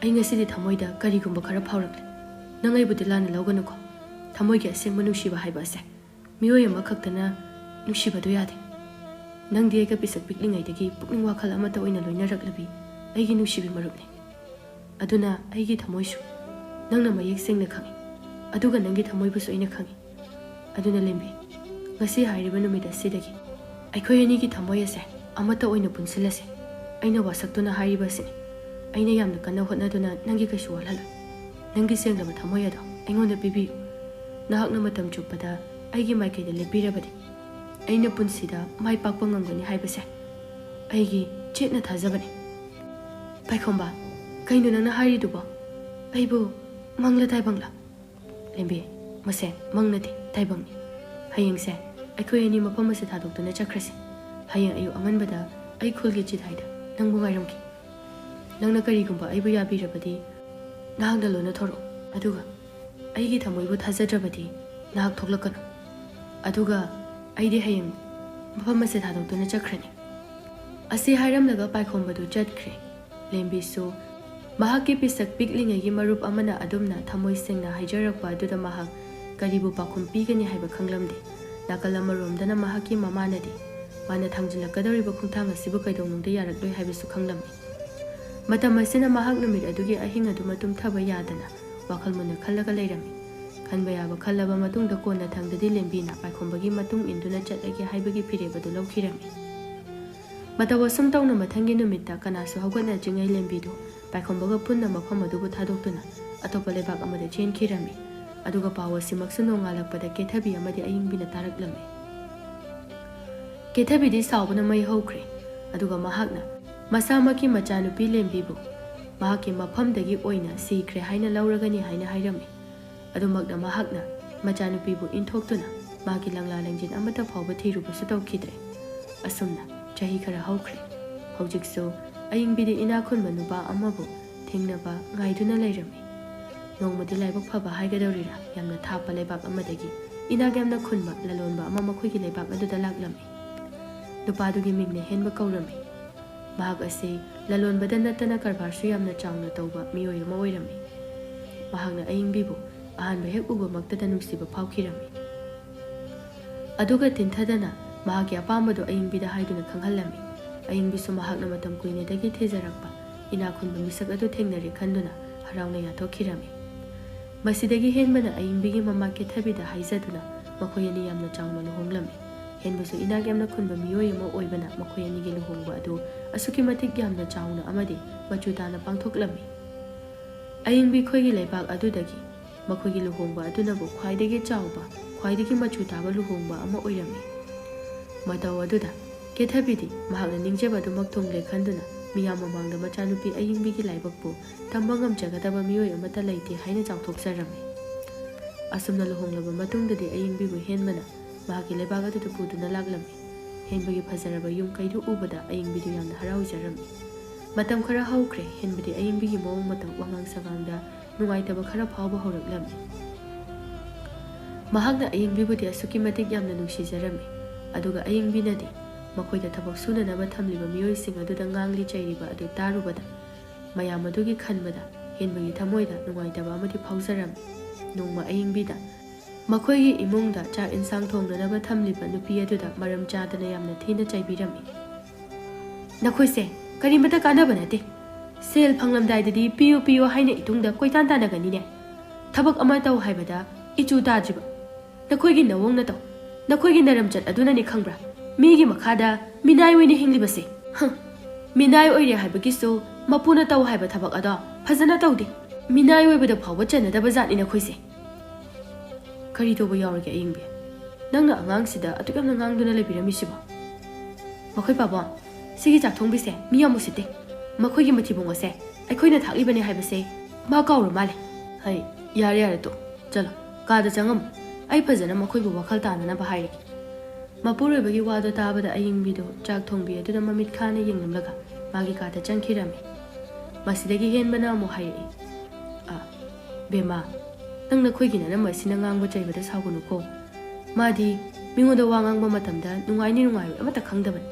अइ ngasidi थमोइदा करिगुंबा खरा फावरकले नंगैबुदि लाना लौगनुको थमोइगे असेंबा नुंसिबा हाइबासे मियोय अमा खक्तना नुंसिबदो यादे नंगदि एगा पिसक पिकलिंगैदगी पुकनिंग वाखल अमता ओइना लोइनरकलबि अइगी नुंसिबि मरुपने अदुना अइगी थमोइसु नंगना मयेक सेंगना खंगी अदुगा नंगी थमोइबुसु अइना खंगी अदुना Lembe ngasi hairiba numida sidagi akhoi ani gi thamoi ase amata oina punsilase aina wasaktuna hairiba sini aina yamna kana hotnaduna nangi kaisu walhala nangi senglaba thamoi ado aingonda bibi nahakna matam chuppada aigi maikaida lepirabadi aina punsida mai pakpa ngangani haibase aigi chetna thajabani paikhomba kainu nangna hairi dubo aibu mangla taibangla lembe mase mangnati taibangni hayengse अखोय अनि मफम से थादोक्तुना चख्रसे हयें अयु अंगनबदा अइ खुलगे चिथाइदा नंगबु गाइरमकी नंगना करिगुंबा अइबु याबिरबदी नाहंगदा लोना थोरो अदुगा अइगी थमोइबु थाजद्रबदी नाहक थोक्लकनो अदुगा अइदि हयें मफम से थादोक्तुना चख्रनि असे हाइरमलगा पाइखोंबदु चटख्रे लेंबिसु महाकि पिसक पिकलिंगैगी मरुप अमना अदुमना थमोइ सेंगना हाइजरकपा अदुदा महाक करिबु पाखुम पिगनि हाइबा खंगलमदे नाकल अमरोमदना महाकी ममानदी माना थांजिलकदौरिबा खुंथांग असिबु कैदौनुंगदा यारक्लोय हाइबसु खंगलमि मतम असिना महाक नुमित अदुगी अहिंग अदु मतुम थबा यादना वाखल मुना खल्लगा लेरमि खनबा याबा खल्लबा मतुंगदा कोना थांगददि लेंबिना पाइखोंबगी मतुंग इंदुना चटलगे हाइबगी फिरेबदु लौखिरमि मतवसम तौना मथंगी नुमित्ता कनासु हौगना जिंगै लेंबिदु पाइखोंबगा पुन्ना मफम अदुबु थादोक्तुना अतोपा लेबाक अमदा चेनखिरमि अदुगा पावसिमक्सु नोंगालकपदा केथबि अमदि अयिंबिना तारकलमे केथबिदि सावबना मै हौख्रे अदुगा महाकना मसामकी मचानुपि लेंबिबु महाकि मफमदगी ओइना सिख्रे हाइना लौरगनि हाइना हाइरमि अदुमकना महाकना मचानुपिबु इनथोक्तुना मागी लंगला लंजिन अमता फावबा थिरुबसु तौखिद्रे असुमना चही खरा हौख्रे हौजिकसु अयिंबिदि इनाखुनबा नुपा अमबु थेंगनबा गाइदुना लेरमि नोंमदि लाइबक फबा हाइगदौरिरा यामना थापा लेबाक अमदगी इनाग यामना खुनबा ललोनबा अमा मखोइगी लेबाक अदुदा लाक्लमि नुपादुगी मिंगने हेनबा कौरमी महाग असे ललोनबदा नत्तना कारबारसु यामना चावना तौबा मियोय अमा ओइरमी महागना अयिंगबीबु अहानबा हेक उबा मक्तदा नुक्सिबा फावखिरमी अदुगा तिन्थदना महागी अपामदो अयिंगबीदा हाइदुना खंगहल्लमी अयिंगबीसु महागना मतम कुइनेदगी थेजरक्पा इनाखुनबा मिसक अदु थेंगनरे खंदुना हरावना याथोखिरमी मसिदगी हेनबना अयिंगबीगी ममा केथबिदा हाइजदुना मखोयनी यामना चावना लुहोंगलमी हेनबसु इनाग यामना खुनबा मियोय अमा ओइबना मखोयनीगी लुहोंगबा अदु असुकी मतिक यामना चावना अमदि मचुताना पांथोक्लमी अयिंगबी खोयगी लेबाग अदुदगी मखोयगी लुहोंगबा अदुनबु ख्वाइदगी चावबा ख्वाइदगी मचुताबा लुहोंगबा अमा ओइरमी मतौ अदुदा केथबिदी महागना निंगजेबा अदुमक थुंगले खंदुना मियाम ममांगदा मचानुपी अयिंगबीगी लाइबकपु तंबा ngamjagdaba miyoy amata laite haina chawthokjarami asumna luhonglaba matungdadi ayingbíbu henbana mahaki lebaga tu puduna laglami henbagi phajaraba yum kaidu ubada ayingbidu yamna haraujjarami matam khara haukre henbadi ayingbigi mawng matam wangang sagangda nungaitaba khara phawba horaklami mahakna ayingbibudi asuki matik yamna nungsijarami aduga ayingbinadi makoida thabak sunanaba thamliba miyoy sing aduda ngangli chairiba adu tarubada mayam adugi khanbada henbagi thamoida nungaitaba amadi phawjarami nongma ayingbida makoigi imungda chak insang thongnanaba thamliba nupi aduda maram chadana yamna thina chaibirami nakoise karimata kanaba nate sel phanglamdaidadi piyo piyo haina itungda koitan tanagani ne thabak ama taw haibada ichu tajiba nakoigi nawong na taw nakoigi naramchat aduna ni khangbra migi makhada minai oine hinglibase minai oire haibagisu mapuna taw haiba thabak ada phajana tawde minai oibada phawba chanadaba zatni nakoise kari toba yaurage ayingbe nangna angang sida atukam nangduna lebirami siba makhoi paba sigi chak thongbise miyamu site makhoi gi mathibong ase aikhoina thaklibane haibase ma kawru male hai yare yare to chalo kada changam ai phajana makhoi bu wakhal tanana ba hairi mapuroi bagi wado tabada ayingbido chak thongbi aduna mamit khane yenglamlaga magi kada changkhirami masidagi henbana mo hairi bema nangna khoigina na masina ngangba chaibada sagunuko madi mingoda wangangba matamda nungaini nungai amata khangdaban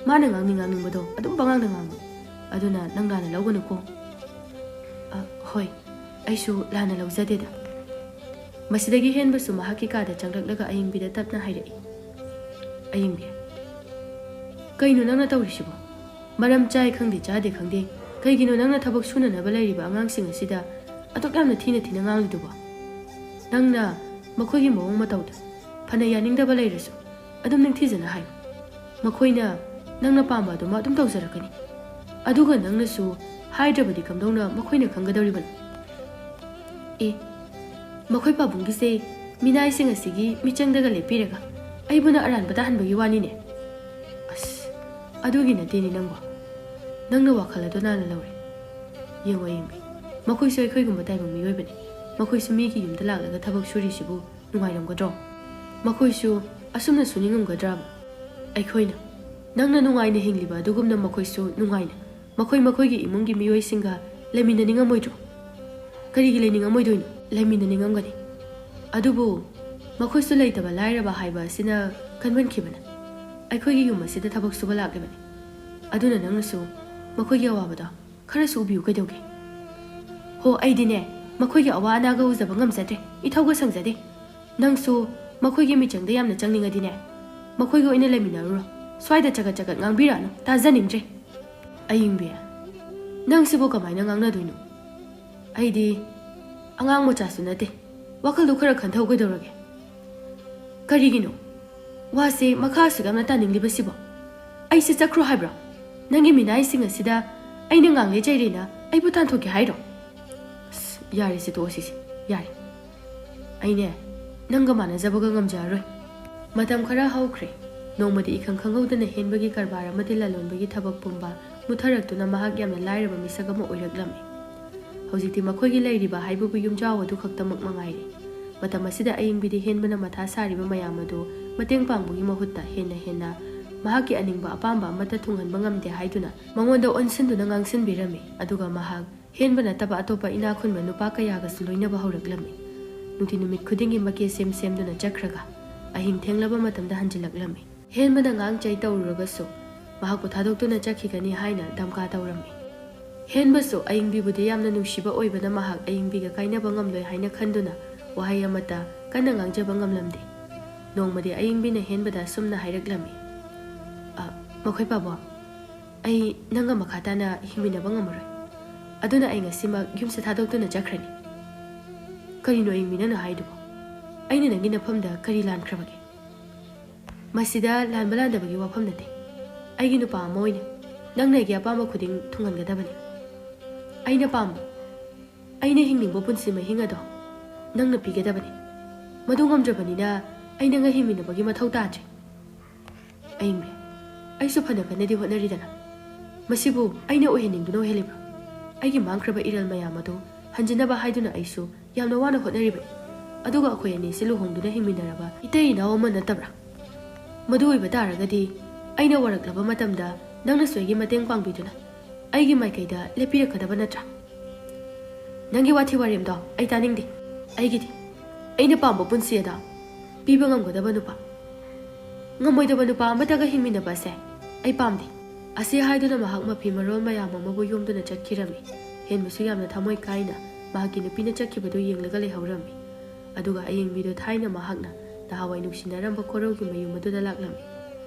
mana ngangni ngangingbado adum bangangda ngangbu aduna nanglana lawgunuko hoi aisu lana lawjadeda masidagi henbasu mahaki kada changraklaga ayingbida tapna hairai ayingbi kainu nangna tawrisibo maram chai khangde chade khangde kaigino nangna thabak sunanaba lairiba angangsing asida atok yamna thina thina ngangliduba nangna makoigi mawong matawda phana yaningdaba lairasu adum ningthijana hai makoina nangna pamba aduma adum tawjarakani aduga nangna su haidrabadi kamdongna makoina khanggadawriban makoi pabungi se minai sing asigi michangdaga lepiraga aibuna aranbada hanbagi wani ne as adugi na teni nangwa nangna wakhala dona na lawre yengwa yengbi makoi soi khoi gumba taibang miyoi bani makoi su migi yumda laklaga thabak suri sibu nungairamgadro makoi su asumna suningamgadraba aikhoina nangna nungaina hingliba adugumna makoi su nungaina makoi gi imungi miyoi singa lemina ningamoidro karigi leningamoidoino lemina ningamgani adubu makoi su leitaba lairaba haiba sina kanban khibana aikhoigi yum asida thabak suba laklebani aduna nangna su makoi gi awabada khara su ubiu kaidauge ho aidine makoi gi awana ga uzaba ngamjade ithauga sangjade nangsu makoi gi michangda yamna changningadine makoi gi oina leminaruro swaida chaga chaga ngangbirano tajaningre ayingbe nangsibo kamaina ngangna doino aidi angang mocha sunate wakal do khara khanthau ga dorage karigino wase makha sugamna taningliba sibo aise chakro haibra nangi minai singa sida aina ngangle chairena aibu tanthoke hairo yare se to sisi yare aine nanga mana jabaga ngamjaroi matam khara haukre nomadi ikhang khanghaudana henbagi karbara amati lalonbagi thabak pumba mutharakuna mahak yamna lairaba misagama oiraklami hojikti makhoigi lairiba haibubu yumjaw adu khaktamak mangairi matam asida ayingbidi henbana matha sariba mayam adu mateng pangbugi mahutta henna mahaki aningba apamba amata thunghanba ngamde haiduna mangonda onsinduna ngangsinbirami aduga mahak henbana taba atopa ina khunba nupa kayaga suloinaba horaklami nuti numit khudingi make semduna chakraga ahing thenglaba matamda hanjilaklami ꯍꯦꯟꯕꯅ ꯉꯥꯡꯆꯩ ꯇꯧꯔꯨꯔꯒꯁꯨ ꯃꯍꯥꯛꯄꯨ ꯊꯥꯗꯣꯛꯇꯨꯅ ꯆꯠꯈꯤꯒꯅꯤ ꯍꯥꯏꯅ ꯙꯝꯀꯥ ꯇꯧꯔꯝꯃꯤ꯫ ꯍꯦꯟꯕꯁꯨ ꯑꯏꯪꯕꯤꯕꯨꯗꯤ ꯌꯥꯝꯅ ꯅꯨꯡꯁꯤꯕ ꯑꯣꯏꯕꯅ ꯃꯍꯥꯛ ꯑꯏꯪꯕꯤꯒ ꯀꯥꯏꯅꯕ ꯉꯝꯂꯣꯏ ꯍꯥꯏꯅ ꯈꯟꯗꯨꯅ ꯋꯥꯍꯩ ꯑꯃꯠꯇ ꯀꯟꯅ ꯉꯥꯡꯖꯕ ꯉꯝꯂꯝꯗꯦ꯫ ꯅꯣꯡꯃꯗꯤ ꯑꯏꯪꯕꯤꯅ ꯍꯦꯟꯕꯗ ꯑꯁꯨꯝꯅ ꯍꯥꯏꯔꯛꯂꯝꯃꯤ, ꯃꯈꯣꯏ ꯄꯥꯕꯣ, ꯑꯩ ꯅꯪꯒ ꯃꯈꯥ ꯇꯥꯅ ꯍꯤꯡꯃꯤꯟꯅꯕ ꯉꯝꯃꯔꯣꯏ, ꯑꯗꯨꯅ ꯑꯩ ꯉꯁꯤꯃꯛ ꯌꯨꯝꯁꯦ ꯊꯥꯗꯣꯛꯇꯨꯅ ꯆꯠꯈ꯭ꯔꯅꯤ꯫ ꯀꯔꯤꯅꯣ ꯑꯏꯪꯕꯤ ꯅꯪꯅ ꯍꯥꯏꯗꯨꯕꯣ? ꯑꯩꯅ ꯅꯪꯒꯤ ꯅꯐꯝꯗ ꯀꯔꯤ ꯂꯥꯟꯈ꯭ꯔꯕꯒꯦ? ꯃꯁꯤꯗ ꯂꯥꯟꯕ ꯂꯥꯟꯗꯕꯒꯤ ꯋꯥꯐꯝ ꯅꯠꯇꯦ꯫ ꯑꯩꯒꯤ ꯅꯨꯄꯥ ꯑꯃ ꯑꯣꯏꯅ ꯅꯪꯅ ꯑꯩꯒꯤ ꯑꯄꯥꯝꯕ ꯈꯨꯗꯤꯡ ꯊꯨꯡꯍꯟꯒꯗꯕꯅꯤ꯫ ꯑꯩꯅ ꯄꯥꯝꯕ, ꯑꯩꯅ ꯍꯤꯡꯅꯤꯡꯕ ꯄꯨꯟꯁꯤ ꯃꯍꯤꯡ ꯑꯗꯣ ꯅꯪꯅ ꯄꯤꯒꯗꯕꯅꯤ꯫ ꯃꯗꯨ ꯉꯝꯗ꯭ꯔꯕꯅꯤꯅ ꯑꯩ ꯅꯪꯒ ꯍꯤꯡꯃꯤꯟꯅꯕꯒꯤ ꯃꯊꯧ ꯇꯥꯗ꯭ꯔꯦ꯫ ꯑꯏꯪꯕꯤ, ꯑꯩꯁꯨ ꯐꯅ ꯀꯟꯅꯗꯤ ꯍꯣꯠꯅꯔꯤꯗꯅ, ꯃꯁꯤꯕꯨ ꯑꯩꯅ ꯑꯣꯏꯍꯟꯅꯤꯡꯗꯨꯅ ꯑꯣꯏꯍꯜꯂꯤꯕ꯭ꯔꯥ? ꯑꯩꯒꯤ ꯃꯥꯡꯈ꯭ꯔꯕ ꯏꯔꯜ ꯃꯌꯥꯝ ꯑꯗꯨ ꯍꯟꯖꯤꯟꯅꯕ ꯍꯥꯏꯗꯨꯅ ꯑꯩꯁꯨ ꯌꯥꯝꯅ ꯋꯥꯅ ꯍꯣꯠꯅꯔꯤꯕꯅꯤ꯫ ꯑꯗꯨꯒ ꯑꯩꯈꯣꯏ ꯑꯅꯤꯁꯤ ꯂꯨꯍꯣꯡꯗꯨꯅ ꯍꯤꯡꯃꯤꯟꯅꯔꯕ ꯏꯇꯩ ꯏꯅꯥꯎ ꯑꯃ ꯅꯠꯇꯕ꯭ꯔꯥ? ꯃꯗꯨ ꯑꯣꯏꯕ ꯇꯥꯔꯒꯗꯤ ꯑꯩꯅ ꯋꯥꯔꯛꯂꯕ ꯃꯇꯝꯗ ꯅꯪꯅꯁꯨ ꯑꯩꯒꯤ ꯃꯇꯦꯡ ꯄꯥꯡꯕꯤꯗꯨꯅ ꯑꯩꯒꯤ ꯃꯥꯏꯀꯩꯗ ꯂꯦꯞꯄꯤꯔꯛꯀꯗꯕ ꯅꯠꯇ꯭ꯔꯥ? ꯅꯪꯒꯤ ꯋꯥꯊꯤ ꯋꯥꯔꯦꯝꯗꯣ ꯑꯩ ꯇꯥꯅꯤꯡꯗꯦ꯫ ꯑꯩꯒꯤꯗꯤ ꯑꯩꯅ ꯄꯥꯝꯕ ꯄꯨꯟꯁꯤ ꯑꯗꯣ ꯄꯤꯕ ꯉꯝꯒꯗꯕ ꯅꯨꯄꯥ, ꯉꯝꯃꯣꯏꯗꯕ ꯅꯨꯄꯥ ꯑꯃꯠꯇꯒ ꯍꯤꯡꯃꯤꯟꯅꯕꯁꯦ ꯑꯩ ꯄꯥꯝꯗꯦ꯫ ꯑꯁꯤ ꯍꯥꯏꯗꯨꯅ ꯃꯍꯥꯛ ꯃꯐꯤ ꯃꯔꯣꯜ ꯃꯌꯥꯝ ꯑꯃꯕꯨ ꯌꯣꯝꯗꯨꯅ ꯆꯠꯈꯤꯔꯝꯃꯤ꯫ ꯍꯦꯟꯕꯁꯨ ꯌꯥꯝꯅ ꯊꯃꯣꯏ ꯀꯥꯏꯅ ꯃꯍꯥꯛꯀꯤ ꯅꯨꯄꯤꯅ ꯆꯠꯈꯤꯕꯗꯨ ꯌꯦꯡꯂꯒ ꯂꯩꯍꯧꯔꯝꯃꯤ꯫ ꯑꯗꯨꯒ ꯑꯏꯪꯕꯤꯗꯨ ꯊꯥꯏꯅ ꯃꯍꯥꯛꯅ ꯅꯍꯥꯟꯋꯥꯏ ꯅꯨꯡꯁꯤꯅꯔꯝꯕ ꯀꯣꯔꯧꯒꯤ ꯃꯌꯨꯝ ꯑꯗꯨꯗ ꯂꯥꯛꯂꯝꯃꯤ꯫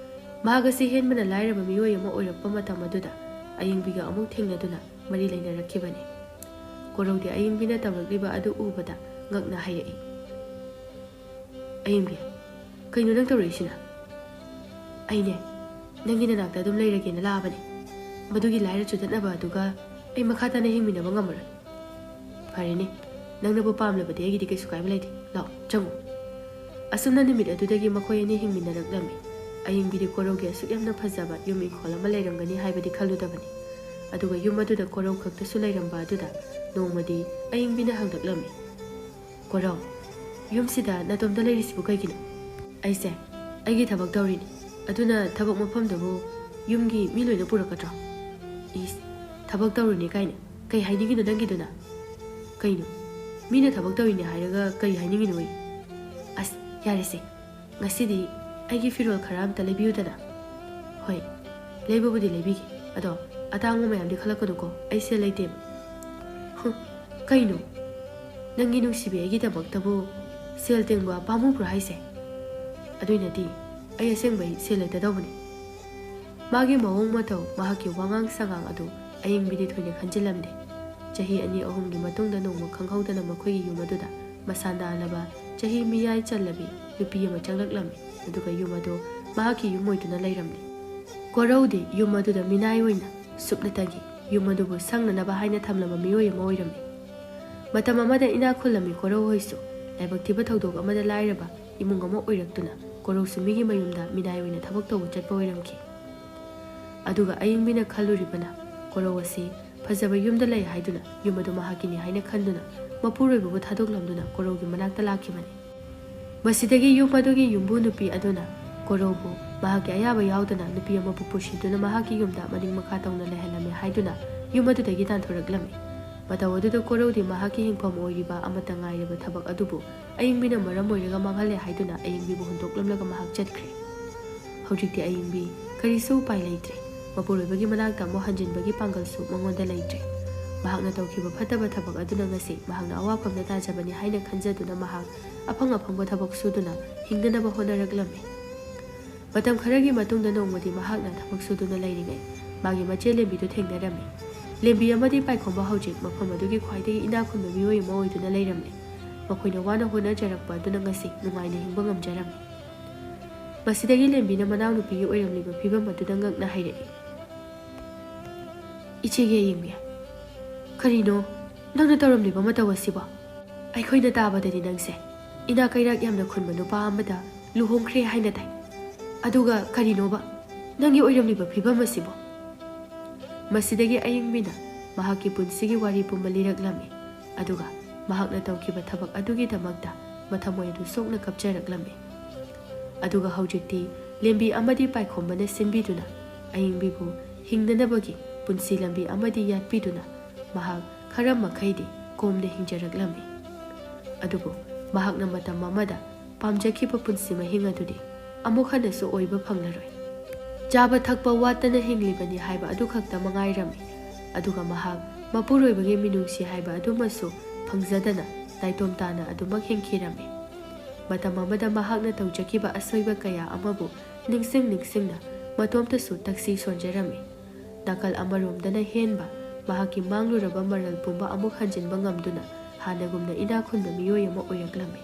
ꯃꯍꯥꯛ ꯑꯁꯤ ꯍꯦꯟꯕꯅ ꯂꯥꯏꯔꯕ ꯃꯤꯑꯣꯏ ꯑꯃ ꯑꯣꯏꯔꯛꯄ ꯃꯇꯝ ꯑꯗꯨꯗ ꯑꯏꯪꯕꯤꯒ ꯑꯃꯨꯛ ꯊꯦꯡꯅꯗꯨꯅ ꯃꯔꯤ ꯂꯩꯅꯔꯛꯈꯤꯕꯅꯤ꯫ ꯀꯣꯔꯧꯗꯤ ꯑꯏꯪꯕꯤꯅ ꯇꯧꯔꯛꯂꯤꯕ ꯑꯗꯨ ꯎꯕꯗ ꯉꯛꯅ ꯍꯥꯏꯔꯛꯏ, ꯑꯏꯪꯕꯤ, ꯀꯩꯅꯣ ꯅꯪ ꯇꯧꯔꯛꯏꯁꯤꯅ? ꯑꯩꯅꯦ ꯅꯪꯒꯤ ꯅꯅꯥꯛꯇ ꯑꯗꯨꯝ ꯂꯩꯔꯒꯦꯅ ꯂꯥꯛꯑꯕꯅꯤ꯫ ꯃꯗꯨꯒꯤ ꯂꯥꯏꯔ ꯆꯨꯗꯠꯅꯕ ꯑꯗꯨꯒ ꯑꯩ ꯃꯈꯥ ꯇꯥꯅ ꯍꯤꯡꯃꯤꯟꯅꯕ ꯉꯝꯃꯔꯣꯏ꯫ ꯐꯔꯦꯅꯦ, ꯅꯪꯅꯕꯨ ꯄꯥꯝꯂꯕꯗꯤ ꯑꯩꯒꯤꯗꯤ ꯀꯩꯁꯨ ꯀꯥꯏꯕ ꯂꯩꯇꯦ꯫ ꯂꯥꯛꯑꯣ ꯆꯪꯉꯨ꯫ ꯑꯁꯨꯝꯅ ꯅꯨꯃꯤꯠ ꯑꯗꯨꯗꯒꯤ ꯃꯈꯣꯏ ꯑꯅꯤ ꯍꯤꯡꯃꯤꯟꯅꯔꯛꯂꯝꯃꯤ꯫ ꯑꯏꯪꯕꯤꯗꯤ ꯀꯣꯔꯧꯒꯤ ꯑꯁꯨꯛ ꯌꯥꯝꯅ ꯐꯖꯕ ꯌꯨꯝ ꯏꯪꯈꯣꯜ ꯑꯃ ꯂꯩꯔꯝꯒꯅꯤ ꯍꯥꯏꯕꯗꯤ ꯈꯜꯂꯨꯗꯕꯅꯤ꯫ ꯑꯗꯨꯒ ꯌꯨꯝ ꯑꯗꯨꯗ ꯀꯣꯔꯧ ꯈꯛꯇꯁꯨ ꯂꯩꯔꯝꯕ ꯑꯗꯨꯗ ꯅꯣꯡꯃꯗꯤ ꯑꯏꯪꯕꯤꯅ ꯍꯪꯂꯛꯂꯝꯃꯤ, ꯀꯣꯔꯧ, ꯌꯨꯝꯁꯤꯗ ꯅꯇꯣꯝꯇ ꯂꯩꯔꯤꯁꯤꯕꯨ ꯀꯩꯒꯤꯅꯣ? ꯑꯩꯁꯦ ꯑꯩꯒꯤ ꯊꯕꯛ ꯇꯧꯔꯤꯅꯤ, ꯑꯗꯨꯅ ꯊꯕꯛ ꯃꯐꯝꯗꯕꯨ ꯌꯨꯝꯒꯤ ꯃꯤ ꯂꯣꯏꯅ ꯄꯨꯔꯛꯀꯗ꯭ꯔꯣ? ꯏꯁ, ꯊꯕꯛ ꯇꯧꯔꯤꯅꯤ ꯀꯥꯏꯅ ꯀꯩ ꯍꯥꯏꯅꯤꯡꯉꯤꯅꯣ ꯅꯪꯒꯤꯗꯨꯅ? ꯀꯩꯅꯣ, ꯃꯤꯅ ꯊꯕꯛ ꯇꯧꯔꯤꯅꯤ ꯍꯥꯏꯔꯒ ꯀꯩ ꯍꯥꯏꯅꯤꯡꯉꯤꯅꯣ? ꯑꯁ ꯌꯥꯔꯦꯁꯦ, ꯉꯁꯤꯗꯤ ꯑꯩꯒꯤ ꯐꯤꯔꯣꯜ ꯈꯔ ꯑꯝꯇ ꯂꯩꯕꯤꯌꯨꯗꯅ꯫ ꯍꯣꯏ, ꯂꯩꯕꯕꯨꯗꯤ ꯂꯩꯕꯤꯒꯦ, ꯑꯗꯣ ꯑꯇꯥꯡꯕ ꯃꯌꯥꯝꯗꯤ ꯈꯜꯂꯛꯀꯅꯨꯀꯣ, ꯑꯩ ꯁꯦꯜ ꯂꯩꯇꯦꯕ꯫ ꯀꯩꯅꯣ, ꯅꯪꯒꯤ ꯅꯨꯡꯁꯤꯕꯤ ꯑꯩꯒꯤꯗꯃꯛꯇꯕꯨ ꯁꯦꯜ ꯇꯤꯡꯕ ꯄꯥꯝꯃꯨꯕ꯭ꯔꯣ ꯍꯥꯏꯁꯦ? ꯑꯗꯨꯏꯅꯗꯤ ꯑꯩ ꯑꯁꯦꯡꯕꯩ ꯁꯦꯜ ꯂꯩꯇꯗꯧꯕꯅꯤ꯫ ꯃꯥꯒꯤ ꯃꯑꯣꯡ ꯃꯇꯧ, ꯃꯍꯥꯛꯀꯤ ꯋꯥꯉꯥꯡ ꯁꯉꯥꯡ ꯑꯗꯨ ꯑꯏꯪꯕꯤꯗꯤ ꯊꯣꯏꯅ ꯈꯟꯖꯤꯜꯂꯝꯗꯦ꯫ ꯆꯍꯤ 2-3ꯒꯤ ꯃꯇꯨꯡꯗ ꯅꯣꯡꯃ ꯈꯪꯍꯧꯗꯅ ꯃꯈꯣꯏꯒꯤ ꯌꯨꯝ ꯑꯗꯨꯗ ꯃꯁꯥ ꯅꯥꯜꯂꯕ ꯆꯍꯤ ꯃꯤꯌꯥꯏ ꯆꯜꯂꯕꯤ ꯅꯨꯄꯤ ꯑꯃ ꯆꯪꯂꯛꯂꯝꯃꯤ꯫ ꯑꯗꯨꯒ ꯌꯨꯝ ꯑꯗꯨ ꯃꯍꯥꯛꯀꯤ ꯌꯨꯝ ꯑꯣꯏꯗꯨꯅ ꯂꯩꯔꯝꯂꯤ꯫ ꯀꯣꯔꯧꯗꯤ ꯌꯨꯝ ꯑꯗꯨꯗ ꯃꯤꯅꯥꯏ ꯑꯣꯏꯅ ꯁꯨꯞꯅꯇꯒꯤ ꯌꯨꯝ ꯑꯗꯨꯕꯨ ꯁꯪꯅꯅꯕ ꯍꯥꯏꯅ ꯊꯝꯂꯝꯕ ꯃꯤꯑꯣꯏ ꯑꯃ ꯑꯣꯏꯔꯝꯃꯤ꯫ ꯃꯇꯝ ꯑꯃꯗ ꯏꯅꯥꯛ ꯈꯨꯜꯂꯝꯃꯤ ꯀꯣꯔꯧ ꯍꯣꯏꯁꯨ ꯂꯥꯏꯕꯛ ꯊꯤꯕ ꯊꯧꯗꯣꯛ ꯑꯃꯗ ꯂꯥꯏꯔꯕ ꯏꯃꯨꯡ ꯑꯃ ꯑꯣꯏꯔꯛꯇꯨꯅ ꯀꯣꯔꯧꯁꯨ ꯃꯤꯒꯤ ꯃꯌꯨꯝꯗ ꯃꯤꯅꯥꯏ ꯑꯣꯏꯅ ꯊꯕꯛ ꯇꯧꯕ ꯆꯠꯄ ꯑꯣꯏꯔꯝꯈꯤ꯫ ꯑꯗꯨꯒ ꯑꯏꯪꯕꯤꯅ ꯈꯜꯂꯨꯔꯤꯕꯅ ꯀꯣꯔꯧ ꯑꯁꯤ ꯐꯖꯕ ꯌꯨꯝꯗ ꯂꯩ ꯍꯥꯏꯗꯨꯅ ꯌꯨꯝ ꯑꯗꯨ ꯃꯍꯥꯛꯀꯤꯅꯤ ꯍꯥꯏꯅ ꯈꯟꯗꯨꯅ ꯃꯄꯨꯔꯣꯏꯕꯕꯨ ꯊꯥꯗꯣꯛꯂꯝꯗꯨꯅ ꯀꯣꯔꯧꯒꯤ ꯃꯅꯥꯛꯇ ꯂꯥꯛꯈꯤꯕꯅꯤ꯫ ꯃꯁꯤꯗꯒꯤ ꯌꯨꯝ ꯑꯗꯨꯒꯤ ꯌꯨꯝꯕꯨ ꯅꯨꯄꯤ ꯑꯗꯨꯅ ꯀꯣꯔꯧꯕꯨ ꯃꯍꯥꯛꯀꯤ ꯑꯌꯥꯕ ꯌꯥꯎꯗꯅ ꯅꯨꯄꯤ ꯑꯃꯕꯨ ꯄꯨꯁꯤꯟꯗꯨꯅ ꯃꯍꯥꯛꯀꯤ ꯌꯨꯝꯗ ꯃꯅꯤꯡ ꯃꯈꯥ ꯇꯧꯅ ꯂꯩꯍꯜꯂꯝꯃꯤ ꯍꯥꯏꯗꯨꯅ ꯌꯨꯝ ꯑꯗꯨꯗꯒꯤ ꯇꯥꯟꯊꯣꯔꯛꯂꯝꯃꯤ꯫ ꯃꯇꯧ ꯑꯗꯨꯗ ꯀꯣꯔꯧꯗꯤ ꯃꯍꯥꯛꯀꯤ ꯍꯤꯡꯐꯝ ꯑꯣꯏꯔꯤꯕ ꯑꯃꯠꯇ ꯉꯥꯏꯔꯕ ꯊꯕꯛ ꯑꯗꯨꯕꯨ ꯑꯏꯪꯕꯤꯅ ꯃꯔꯝ ꯑꯣꯏꯔꯒ ꯃꯥꯡꯍꯜꯂꯦ ꯍꯥꯏꯗꯨꯅ ꯑꯏꯪꯕꯤꯕꯨ ꯍꯨꯟꯗꯣꯛꯂꯝꯂꯒ ꯃꯍꯥꯛ ꯆꯠꯈ꯭ꯔꯦ꯫ ꯍꯧꯖꯤꯛꯇꯤ ꯑꯏꯪꯕꯤ ꯀꯔꯤꯁꯨ ꯎꯄꯥꯏ ꯂꯩꯇ꯭ꯔꯦ꯫ ꯃꯄꯨꯔꯣꯏꯕꯒꯤ ꯃꯅꯥꯛꯇ ꯑꯃꯨꯛ ꯍꯟꯖꯤꯟꯕꯒꯤ ꯄꯥꯡꯒꯜꯁꯨ ꯃꯉꯣꯟꯗ ꯂꯩꯇ꯭ꯔꯦ꯫ ꯃꯍꯥꯛꯅ ꯇꯧꯈꯤꯕ ꯐꯠꯇꯕ ꯊꯕꯛ ꯑꯗꯨꯅ ꯉꯁꯤ ꯃꯍꯥꯛꯅ ꯑꯋꯥꯐꯝꯗ ꯇꯥꯖꯕꯅꯤ ꯍꯥꯏꯅ ꯈꯟꯖꯗꯨꯅ ꯃꯍꯥꯛ ꯑꯐꯪ ꯑꯐꯪꯕ ꯊꯕꯛ ꯁꯨꯗꯨꯅ ꯍꯤꯡꯅꯅꯕ ꯍꯣꯠꯅꯔꯛꯂꯝꯃꯤ꯫ ꯃꯇꯝ ꯈꯔꯒꯤ ꯃꯇꯨꯡꯗ ꯅꯣꯡꯃꯗꯤ ꯃꯍꯥꯛꯅ ꯊꯕꯛ ꯁꯨꯗꯨꯅ ꯂꯩꯔꯤꯉꯩ ꯃꯥꯒꯤ ꯃꯆꯦ ꯂꯦꯝꯕꯤꯗꯨ ꯊꯦꯡꯅꯔꯝꯃꯤ꯫ ꯂꯦꯝꯕꯤ ꯑꯃꯗꯤ ꯄꯥꯏꯈꯣꯝꯕ ꯍꯧꯖꯤꯛ ꯃꯐꯝ ꯑꯗꯨꯒꯤ ꯈ꯭ꯋꯥꯏꯗꯒꯤ ꯏꯅꯥꯛ ꯈꯨꯟꯕ ꯃꯤꯑꯣꯏ ꯑꯃ ꯑꯣꯏꯗꯨꯅ ꯂꯩꯔꯝꯂꯦ꯫ ꯃꯈꯣꯏꯅ ꯋꯥꯅ ꯍꯣꯠꯅꯖꯔꯛꯄ ꯑꯗꯨꯅ ꯉꯁꯤ ꯅꯨꯡꯉꯥꯏꯅ ꯍꯤꯡꯕ ꯉꯝꯖꯔꯝꯃꯤ꯫ ꯃꯁꯤꯗꯒꯤ ꯂꯦꯝꯕꯤꯅ ꯃꯅꯥꯎꯅꯨꯄꯤꯒꯤ ꯑꯣꯏꯔꯝꯂꯤꯕ ꯐꯤꯕꯝ ꯑꯗꯨꯗ ꯉꯛꯅ ꯍꯥꯏꯔꯛꯏ, ꯏꯆꯦꯒꯤ ꯑꯏꯪꯕꯤ, ꯀꯔꯤꯅꯣ ꯅꯪꯅ ꯇꯧꯔꯝꯂꯤꯕ ꯃꯇꯧ ꯑꯁꯤꯕꯣ? ꯑꯩꯈꯣꯏꯅ ꯇꯥꯕꯗꯗꯤ ꯅꯪꯁꯦ ꯏꯅꯥꯛ ꯀꯩꯔꯥꯛ ꯌꯥꯝꯅ ꯈꯨꯟꯕ ꯅꯨꯄꯥ ꯑꯃꯗ ꯂꯨꯍꯣꯡꯈ꯭ꯔꯦ ꯍꯥꯏꯅ ꯇꯥꯏ꯫ ꯑꯗꯨꯒ ꯀꯔꯤꯅꯣꯕ ꯅꯪꯒꯤ ꯑꯣꯏꯔꯝꯂꯤꯕ ꯐꯤꯕꯝ ꯑꯁꯤꯕꯣ? ꯃꯁꯤꯗꯒꯤ ꯑꯏꯪꯕꯤꯅ ꯃꯍꯥꯛꯀꯤ ꯄꯨꯟꯁꯤꯒꯤ ꯋꯥꯔꯤ ꯄꯨꯝꯕ ꯂꯤꯔꯛꯂꯝꯃꯤ꯫ ꯑꯗꯨꯒ ꯃꯍꯥꯛꯅ ꯇꯧꯈꯤꯕ ꯊꯕꯛ ꯑꯗꯨꯒꯤꯗꯃꯛꯇ ꯃꯊꯃꯣꯏ ꯑꯗꯨ ꯁꯣꯛꯅ ꯀꯞꯆꯔꯛꯂꯝꯃꯤ꯫ ꯑꯗꯨꯒ ꯍꯧꯖꯤꯛꯇꯤ ꯂꯦꯝꯕꯤ ꯑꯃꯗꯤ ꯄꯥꯏꯈꯣꯝꯕꯅ ꯁꯤꯟꯕꯤꯗꯨꯅ ꯑꯏꯪꯕꯤꯕꯨ ꯍꯤꯡꯅꯅꯕꯒꯤ ꯄꯨꯟꯁꯤ ꯂꯝꯕꯤ ꯑꯃꯗꯤ ꯌꯥꯠꯄꯤꯗꯨꯅ ꯃꯍꯥꯛ ꯈꯔ ꯃꯈꯩꯗꯤ ꯀꯣꯝꯅ ꯍꯤꯡꯖꯔꯛꯂꯝꯃꯤ꯫ ꯑꯗꯨꯕꯨ ꯃꯍꯥꯛꯅ ꯃꯇꯝ ꯑꯃꯗ ꯄꯥꯝꯖꯈꯤꯕ ꯄꯨꯟꯁꯤ ꯃꯍꯤꯡ ꯑꯗꯨꯗꯤ ꯑꯃꯨꯛ ꯍꯟꯅꯁꯨ ꯑꯣꯏꯕ ꯐꯪꯂꯔꯣꯏ꯫ ꯆꯥꯕ ꯊꯛꯄ ꯋꯥꯠꯇꯅ ꯍꯤꯡꯂꯤꯕꯅꯤ ꯍꯥꯏꯕ ꯑꯗꯨ ꯈꯛꯇ ꯃꯉꯥꯏꯔꯝꯃꯤ꯫ ꯑꯗꯨꯒ ꯃꯍꯥꯛ ꯃꯄꯨꯔꯣꯏꯕꯒꯤ ꯃꯤꯅꯨꯡꯁꯤ ꯍꯥꯏꯕ ꯑꯗꯨꯃꯁꯨ ꯐꯪꯖꯗꯅ ꯅꯥꯏꯇꯣꯝ ꯇꯥꯅ ꯑꯗꯨꯃꯛ ꯍꯤꯡꯈꯤꯔꯝꯃꯤ꯫ ꯃꯇꯝ ꯑꯃꯗ ꯃꯍꯥꯛꯅ ꯇꯧꯖꯈꯤꯕ ꯑꯁꯣꯏꯕ ꯀꯌꯥ ꯑꯃꯕꯨ ꯅꯤꯡꯁꯤꯡꯅ ꯃꯇꯣꯝꯇꯁꯨ ꯇꯛꯁꯤ ꯁꯣꯟꯖꯔꯝꯃꯤ꯫ ꯅꯥꯀꯜ ꯑꯃꯔꯣꯝꯗꯅ ꯍꯦꯟꯕ ꯃꯍꯥꯛꯀꯤ ꯃꯥꯡꯂꯨꯔꯕ ꯃꯔꯜ ꯄꯨꯝꯕ ꯑꯃꯨꯛ ꯍꯟꯖꯤꯟꯕ ꯉꯝꯗꯨꯅ ꯍꯥꯟꯅꯒꯨꯝꯅ ꯏꯅꯥꯛ ꯈꯨꯟꯕ ꯃꯤꯑꯣꯏ ꯑꯃ ꯑꯣꯏꯔꯛꯂꯝꯃꯤ꯫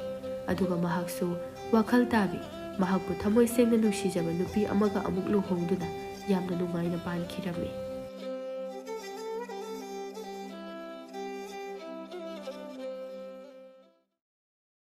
ꯑꯗꯨꯒ ꯃꯍꯥꯛꯁꯨ ꯋꯥꯈꯜ ꯇꯥꯕꯤ ꯃꯍꯥꯛꯄꯨ ꯊꯃꯣꯏ ꯁꯦꯡꯅ ꯅꯨꯡꯁꯤꯖꯕ ꯅꯨꯄꯤ ꯑꯃꯒ ꯑꯃꯨꯛ ꯂꯨꯍꯣꯡꯗꯨꯅ ꯌꯥꯝꯅ ꯅꯨꯡꯉꯥꯏꯅ ꯄꯥꯟꯈꯤꯔꯝꯃꯤ꯫